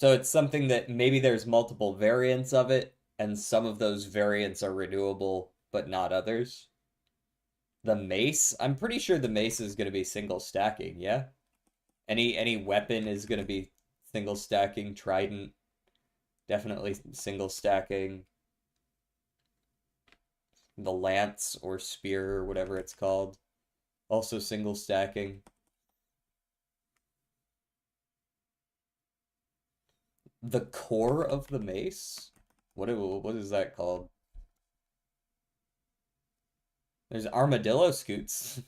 Speaker 1: So it's something that maybe there's multiple variants of it, and some of those variants are renewable, but not others. The mace, I'm pretty sure the mace is going to be single stacking, yeah? Any weapon is going to be single stacking. Trident, definitely single stacking. The lance or spear or whatever it's called, also single stacking. The core of the mace? What is that called? There's armadillo scoots.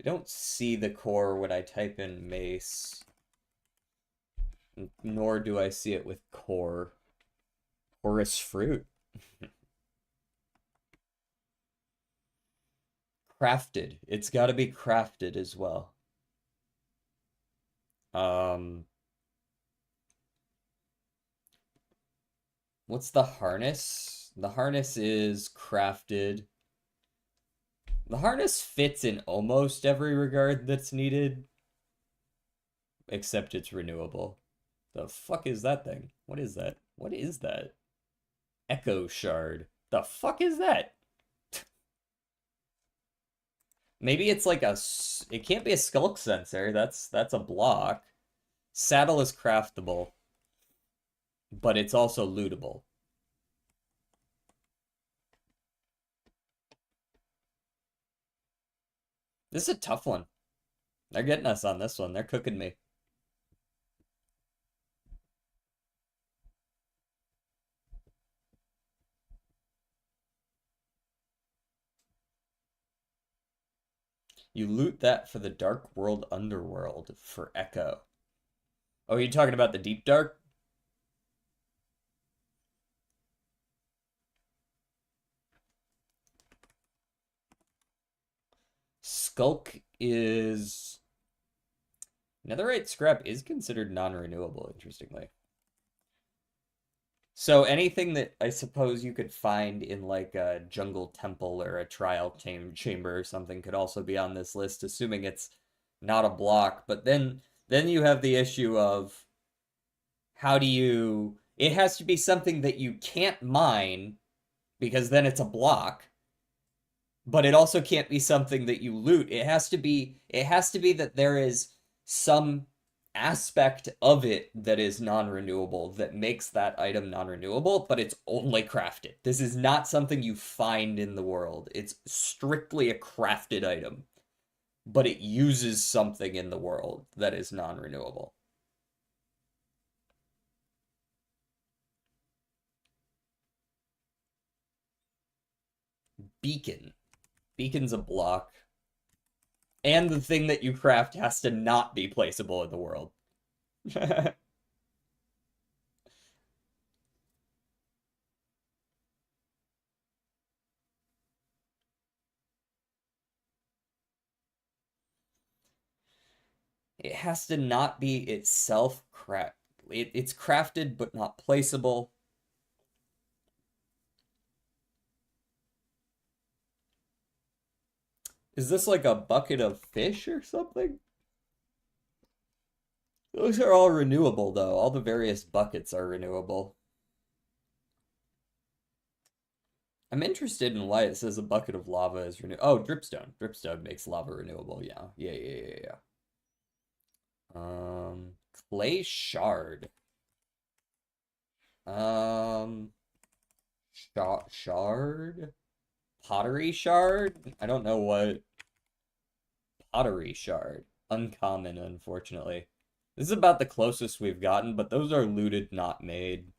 Speaker 1: I don't see the core when I type in mace. Nor do I see it with core. Chorus fruit. Crafted. It's got to be crafted as well. What's the harness? The harness is crafted. The harness fits in almost every regard that's needed, except it's renewable. The fuck is that thing? What is that? What is that? Echo shard. The fuck is that? Maybe it's like a... It can't be a skulk sensor. That's a block. Saddle is craftable, but it's also lootable. This is a tough one. They're getting us on this one. They're cooking me. You loot that for the Dark World Underworld for Echo. Oh, you're talking about the Deep Dark? Skulk is... Netherite scrap is considered non-renewable, interestingly. So anything that I suppose you could find in like a jungle temple or a trial chamber or something could also be on this list, assuming it's not a block. But then you have the issue of how do you... It has to be something that you can't mine because then it's a block. But it also can't be something that you loot. It has to be that there is some aspect of it that is non-renewable that makes that item non-renewable, but it's only crafted. This is not something you find in the world. It's strictly a crafted item, but it uses something in the world that is non-renewable. Beacon. Beacon's a block. And the thing that you craft has to not be placeable in the world. It has to not be itself craft. It's crafted but not placeable. Is this like a bucket of fish or something? Those are all renewable though. All the various buckets are renewable. I'm interested in why it says a bucket of lava is renewable. Oh, dripstone. Dripstone makes lava renewable. Yeah. Yeah. Clay shard. Um, shard? Pottery shard? I don't know what. Pottery shard. Uncommon, unfortunately. This is about the closest we've gotten, but those are looted, not made.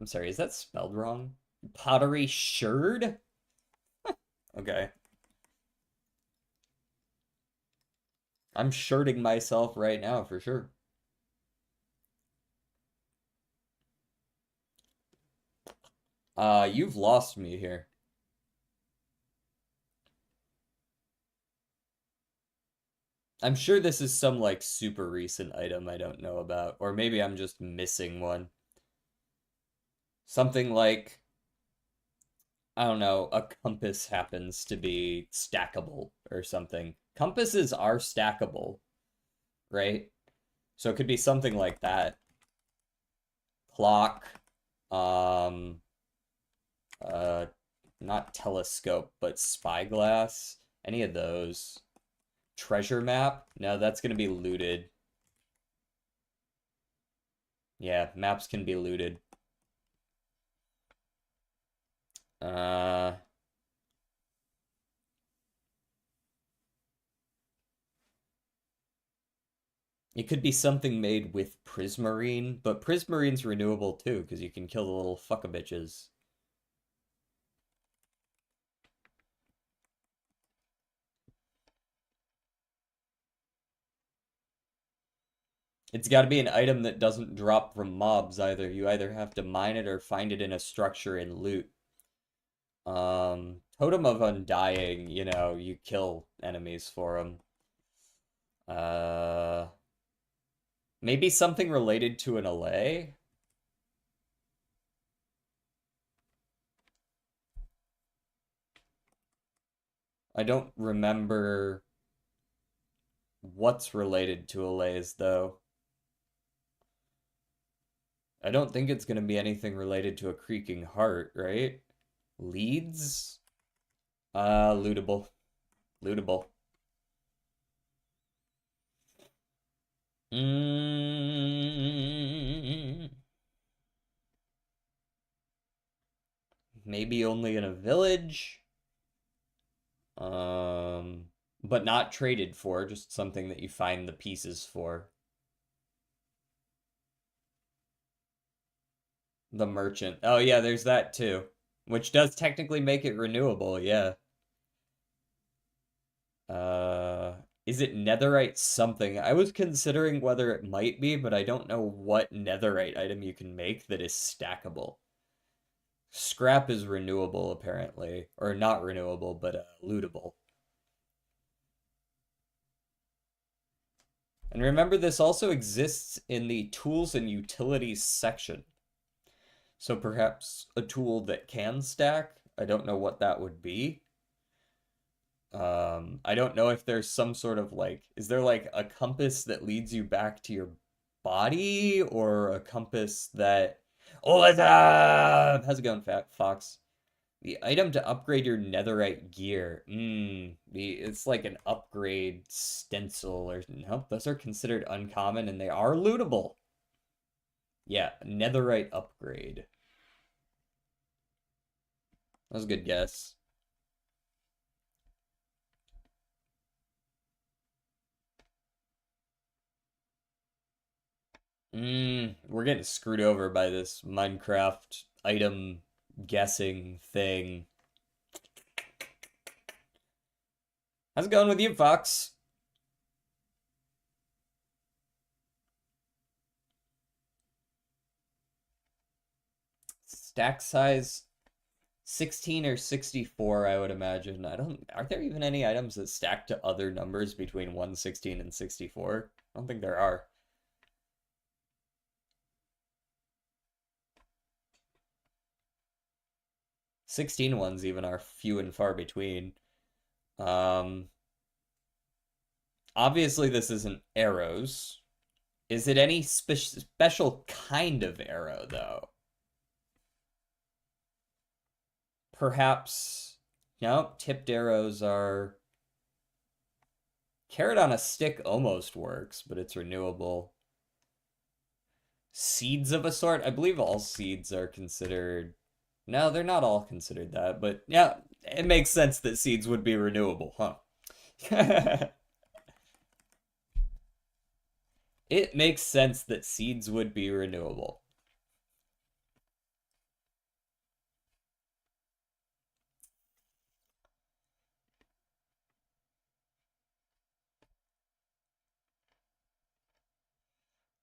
Speaker 1: I'm sorry, is that spelled wrong? Pottery shard? Okay. I'm shirting myself right now for sure. You've lost me here. I'm sure this is some like super recent item I don't know about, or maybe I'm just missing one. Something like, I don't know, a compass happens to be stackable or something. Compasses are stackable, right? So it could be something like that. Clock, um, uh, not telescope, but spyglass. Any of those. Treasure map? No, that's gonna be looted. Yeah, maps can be looted. Uh, it could be something made with prismarine, but prismarine's renewable too, because you can kill the little fuckabitches. It's got to be an item that doesn't drop from mobs either. You either have to mine it or find it in a structure and loot. Totem of Undying, you kill enemies for them. Uh, Maybe something related to an allay? I don't remember what's related to allays, though. I don't think it's going to be anything related to a creaking heart, right? Leads? Lootable. Lootable. Maybe only in a village. But not traded for, just something that you find the pieces for. The merchant. Oh yeah, there's that too. Which does technically make it renewable, yeah. Is it netherite something? I was considering whether it might be, but I don't know what netherite item you can make that is stackable. Scrap is renewable, apparently. Or not renewable, but lootable. And remember, this also exists in the tools and utilities section. So perhaps a tool that can stack. I don't know what that would be. I don't know if there's some sort of like, is there like a compass that leads you back to your body or a compass that... Oh, what's up? How's it going, Fat Fox? The item to upgrade your netherite gear. It's like an upgrade stencil or... Nope, those are considered uncommon and they are lootable. Yeah, netherite upgrade. That was a good guess. We're getting screwed over by this Minecraft item guessing thing. How's it going with you, Fox? Stack size 16 or 64, I would imagine. Are there even any items that stack to other numbers between 116 and 64? I don't think there are. Sixteen ones even are few and far between. Um, Obviously this isn't arrows. Is it any special kind of arrow, though? Perhaps... No, tipped arrows are... Carrot on a stick almost works, but it's renewable. Seeds of a sort? I believe all seeds are considered... No, they're not all considered that, but yeah, it makes sense that seeds would be renewable, huh? It makes sense that seeds would be renewable.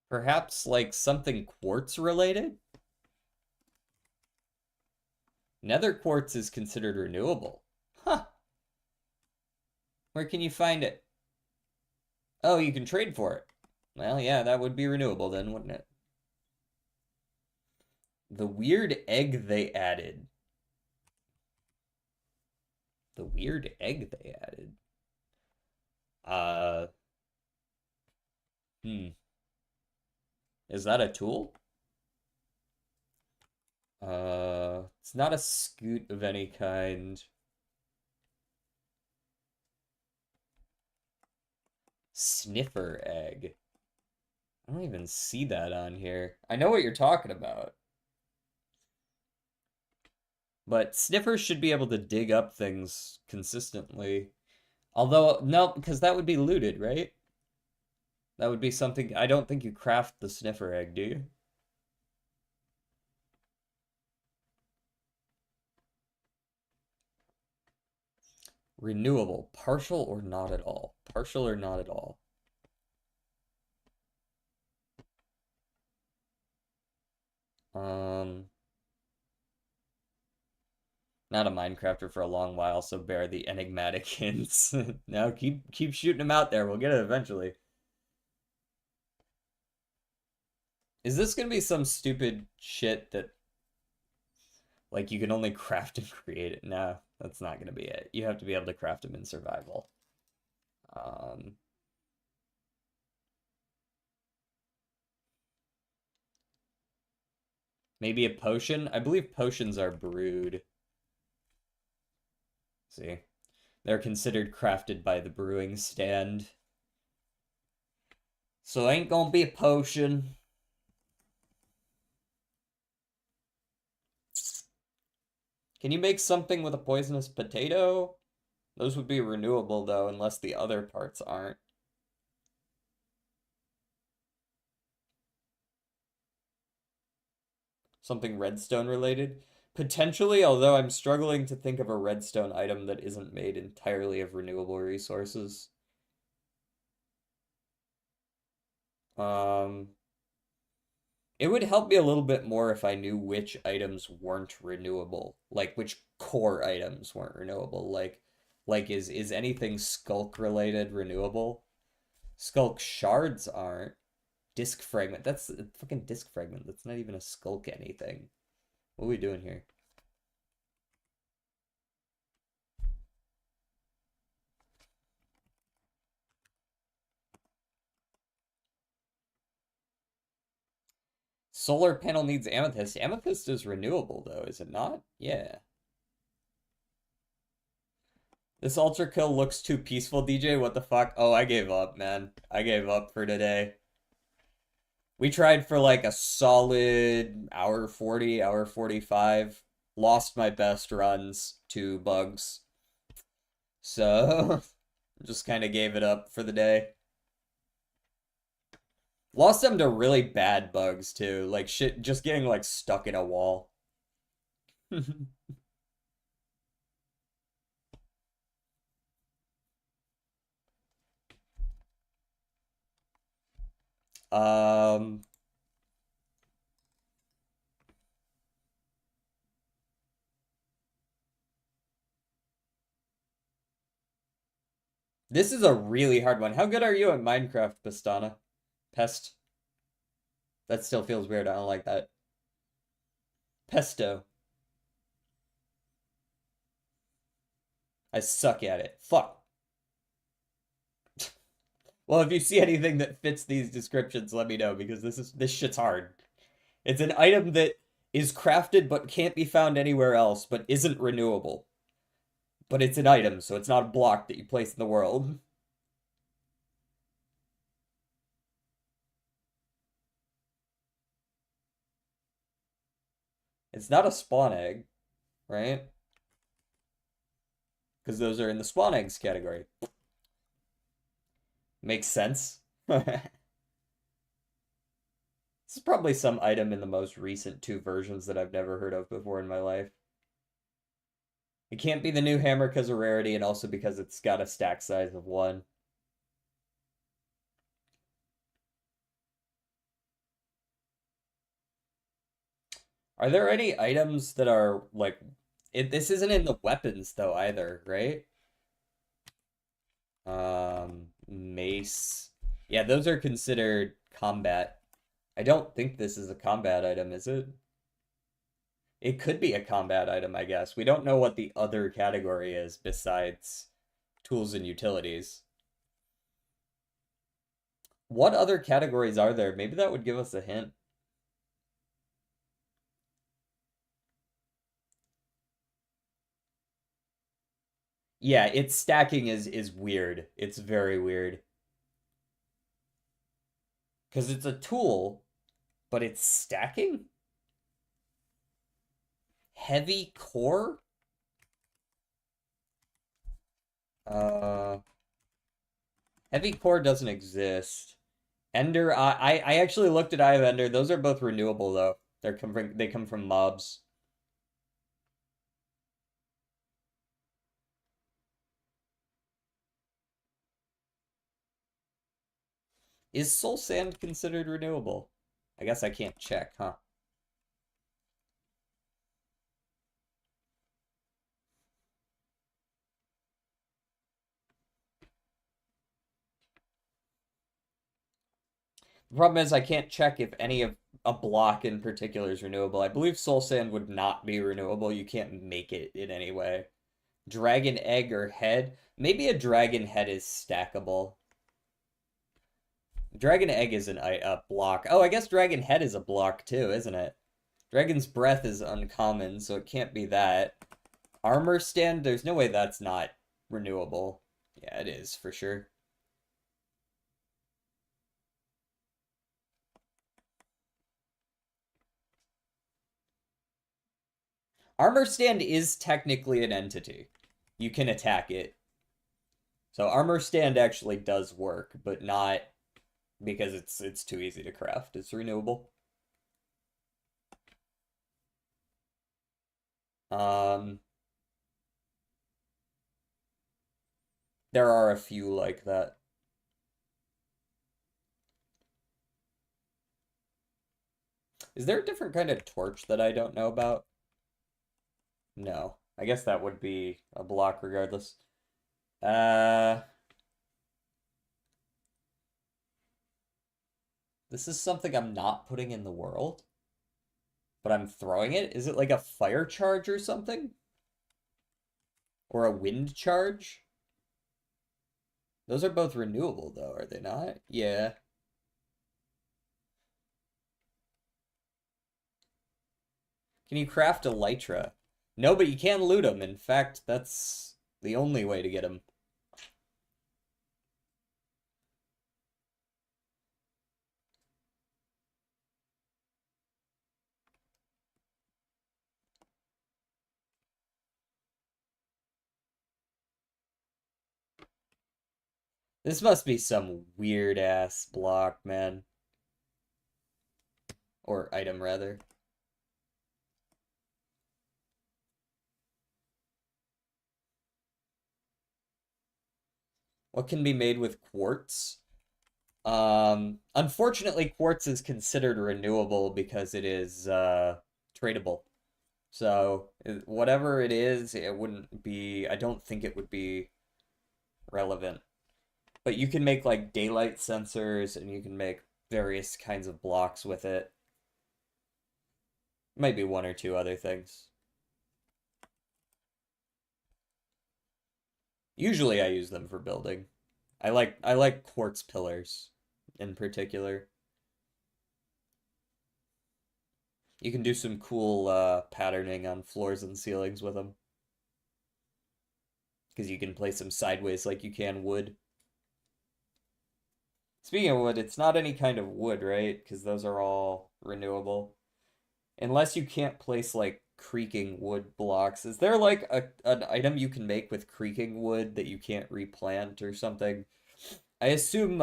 Speaker 1: Perhaps like something quartz related? Nether quartz is considered renewable. Huh. Where can you find it? Oh, you can trade for it. Well, yeah, that would be renewable then, wouldn't it? The weird egg they added. The weird egg they added. Uh, Is that a tool? It's not a scoot of any kind. Sniffer egg. I don't even see that on here. I know what you're talking about. But sniffers should be able to dig up things consistently. Although, no, because that would be looted, right? That would be something... I don't think you craft the sniffer egg, do you? Renewable. Partial or not at all? Partial or not at all? Not a Minecrafter for a long while, so bear the enigmatic hints. No, keep shooting them out there. We'll get it eventually. Is this gonna be some stupid shit that like you can only craft and create it? No, that's not gonna be it. You have to be able to craft them in survival. Maybe a potion? I believe potions are brewed. See? They're considered crafted by the brewing stand. So ain't gonna be a potion. Can you make something with a poisonous potato? Those would be renewable, though, unless the other parts aren't. Something redstone related? Potentially, although I'm struggling to think of a redstone item that isn't made entirely of renewable resources. It would help me a little bit more if I knew which items weren't renewable. Like, which core items weren't renewable. Like is anything skulk related renewable? Skulk shards aren't. Disc fragment. That's a fucking disc fragment. That's not even a skulk anything. What are we doing here? Solar panel needs amethyst. Amethyst is renewable, though, is it not? Yeah. This Ultrakill looks too peaceful, DJ. What the fuck? Oh, I gave up, man. I gave up for today. We tried for like a solid hour 40, hour 45. Lost my best runs to bugs. So, just kind of gave it up for the day. Lost them to really bad bugs, too. Like, shit, just getting, like, stuck in a wall. Um... This is a really hard one. How good are you at Minecraft, Pistana? Pest? That still feels weird. I don't like that. Pesto. I suck at it. Fuck. Well, if you see anything that fits these descriptions, let me know, because this shit's hard. It's an item that is crafted but can't be found anywhere else, but isn't renewable. But it's an item, so it's not a block that you place in the world. It's not a spawn egg, right? Because those are in the spawn eggs category. Makes sense. This is probably some item in the most recent two versions that I've never heard of before in my life. It can't be the new hammer because of rarity, and also because it's got a stack size of 1. Are there any items that are, like... this isn't in the weapons, though, either, right? Mace. Yeah, those are considered combat. I don't think this is a combat item, is it? It could be a combat item, I guess. We don't know what the other category is besides tools and utilities. What other categories are there? Maybe that would give us a hint. Yeah, its stacking is weird. It's very weird. Because it's a tool, but it's stacking? Heavy core? Heavy core doesn't exist. Ender, I actually looked at Eye of Ender. Those are both renewable, though. They come from mobs. Is soul sand considered renewable? I guess I can't check, huh? The problem is I can't check if any of a block in particular is renewable. I believe soul sand would not be renewable. You can't make it in any way. Dragon egg or head? Maybe a dragon head is stackable. Dragon egg is a block. Oh, I guess dragon head is a block too, isn't it? Dragon's breath is uncommon, so it can't be that. Armor stand? There's no way that's not renewable. Yeah, it is, for sure. Armor stand is technically an entity. You can attack it. So armor stand actually does work, but not because it's too easy to craft. It's renewable. There are a few like that. Is there a different kind of torch that I don't know about? No. I guess that would be a block regardless. This is something I'm not putting in the world, but I'm throwing it. Is it like a fire charge or something? Or a wind charge? Those are both renewable, though, are they not? Yeah. Can you craft elytra? No, but you can loot them. In fact, that's the only way to get them. This must be some weird-ass block, man. Or item, rather. What can be made with quartz? Unfortunately, quartz is considered renewable because it is, tradable. So, whatever it is, it wouldn't be, I don't think it would be relevant. But you can make, like, daylight sensors, and you can make various kinds of blocks with it. Maybe one or two other things. Usually I use them for building. I like quartz pillars in particular. You can do some cool patterning on floors and ceilings with them. Because you can place them sideways like you can wood. Speaking of wood, it's not any kind of wood, right? Because those are all renewable. Unless you can't place, like, creaking wood blocks. Is there, like, an item you can make with creaking wood that you can't replant or something? I assume,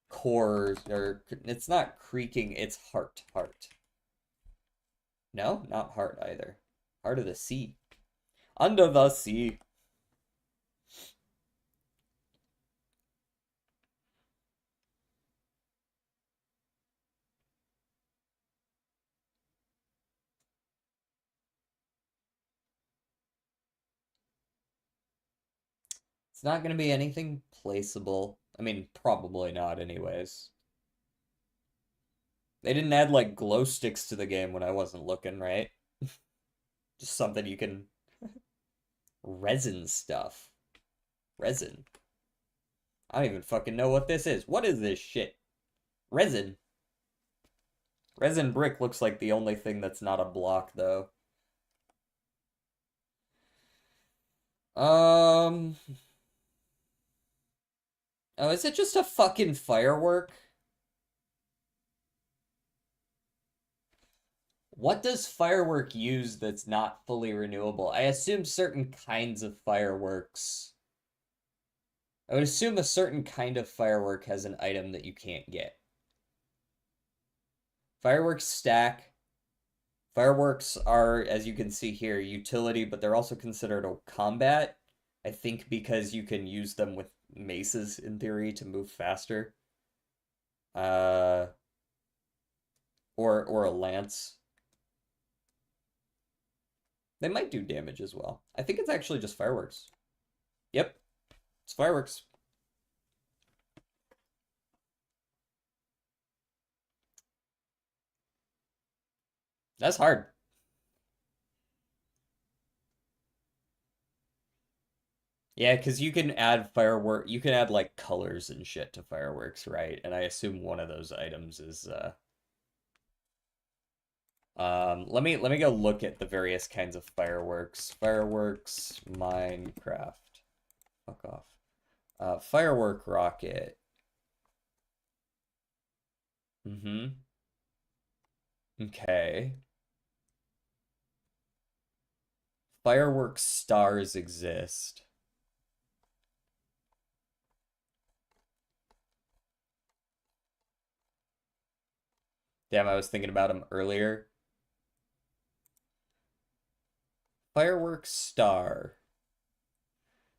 Speaker 1: cores, or, it's not creaking, it's heart. No? Not heart either. Heart of the sea. Under the sea. It's not going to be anything placeable. I mean, probably not anyways. They didn't add, like, glow sticks to the game when I wasn't looking, right? Just something you can... Resin stuff. Resin. I don't even fucking know what this is. What is this shit? Resin. Resin brick looks like the only thing that's not a block, though. Oh, is it just a fucking firework? What does firework use that's not fully renewable? I assume certain kinds of fireworks. I would assume a certain kind of firework has an item that you can't get. Fireworks stack. Fireworks are, as you can see here, utility, but they're also considered a combat. I think because you can use them with maces, in theory, to move faster. Or a lance. They might do damage as well. I think it's actually just fireworks. Yep. It's fireworks. That's hard. Yeah, because you can add firework, you can add like colors and shit to fireworks, right? And I assume one of those items is let me go look at the various kinds of fireworks. Fireworks Minecraft. Fuck off. Firework rocket. Mm-hmm. Okay. Fireworks stars exist. Damn, I was thinking about them earlier. Fireworks star.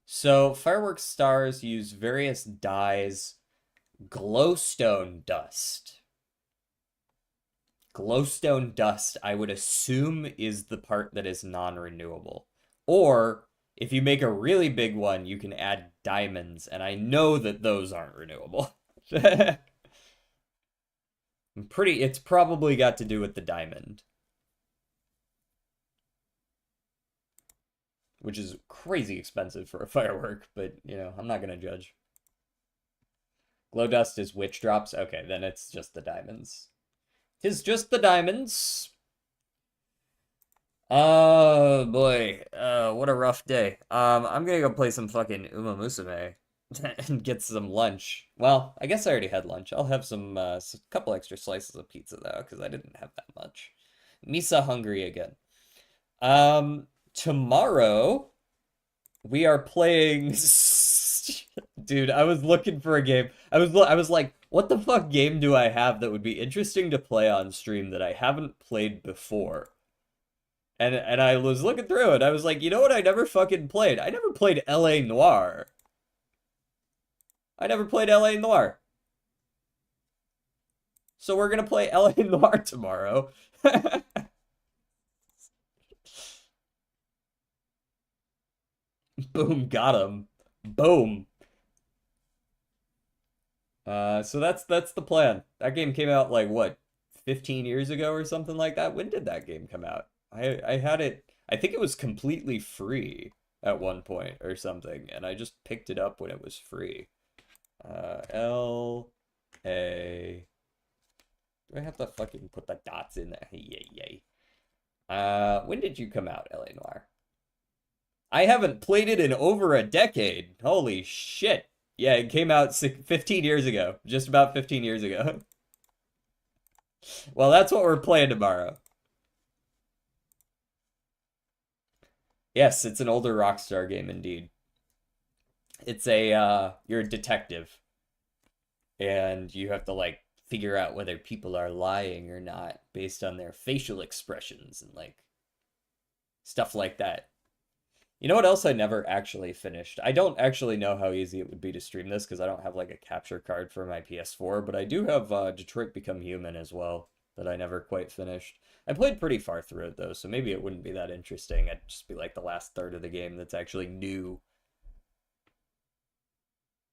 Speaker 1: So, fireworks stars use various dyes. Glowstone dust. Glowstone dust, I would assume, is the part that is non-renewable. Or, if you make a really big one, you can add diamonds, and I know that those aren't renewable. It's probably got to do with the diamond. Which is crazy expensive for a firework, but, you know, I'm not gonna judge. Glow dust is witch drops? Okay, then it's just the diamonds. 'Tis just the diamonds. Oh boy, what a rough day. I'm gonna go play some fucking Uma Musume and get some lunch. Well, I guess I already had lunch. I'll have some couple extra slices of pizza though, because I didn't have that much. Misa hungry again. Tomorrow we are playing. Dude, I was looking for a game. I was like, what the fuck game do I have that would be interesting to play on stream that I haven't played before? And I was looking through it. I was like, you know what? I never fucking played. I never played L.A. Noire. I never played L.A. Noire. So we're gonna play L.A. Noire tomorrow. Boom, got him. Boom. So that's the plan. That game came out like what, 15 years ago or something like that. When did that game come out? I had it. I think it was completely free at one point or something, and I just picked it up when it was free. L.A. Do I have to fucking put the dots in there? Yay, yay. When did you come out, L.A. Noire? I haven't played it in over a decade. Holy shit. Yeah, it came out 15 years ago. Just about 15 years ago. Well, that's what we're playing tomorrow. Yes, it's an older Rockstar game indeed. It's you're a detective. And you have to, like, figure out whether people are lying or not based on their facial expressions and, like, stuff like that. You know what else I never actually finished? I don't actually know how easy it would be to stream this because I don't have like a capture card for my PS4, but I do have Detroit Become Human as well that I never quite finished. I played pretty far through it though, so maybe it wouldn't be that interesting. It'd just be like the last third of the game that's actually new.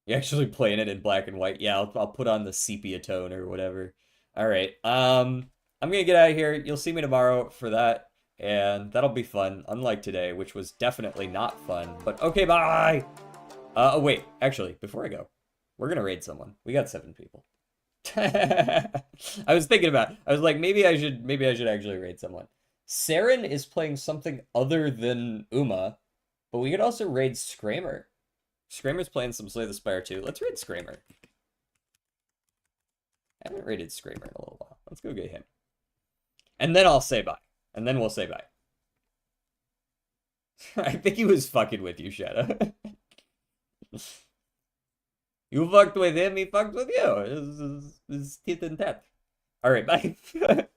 Speaker 1: You actually playing it in black and white? Yeah, I'll put on the sepia tone or whatever. All right, I'm gonna get out of here. You'll see me tomorrow for that. And that'll be fun, unlike today, which was definitely not fun. But okay, bye! Oh wait, actually, before I go, we're gonna raid someone. We got 7 people. I was thinking about it. I was like, maybe I should actually raid someone. Saren is playing something other than Uma, but we could also raid Scramer. Scramer's playing some Slay the Spire too. Let's raid Scramer. I haven't raided Scramer in a little while. Let's go get him. And then I'll say bye. And then we'll say bye. I think he was fucking with you, Shadow. You fucked with him, he fucked with you. His teeth and tat. Alright, bye.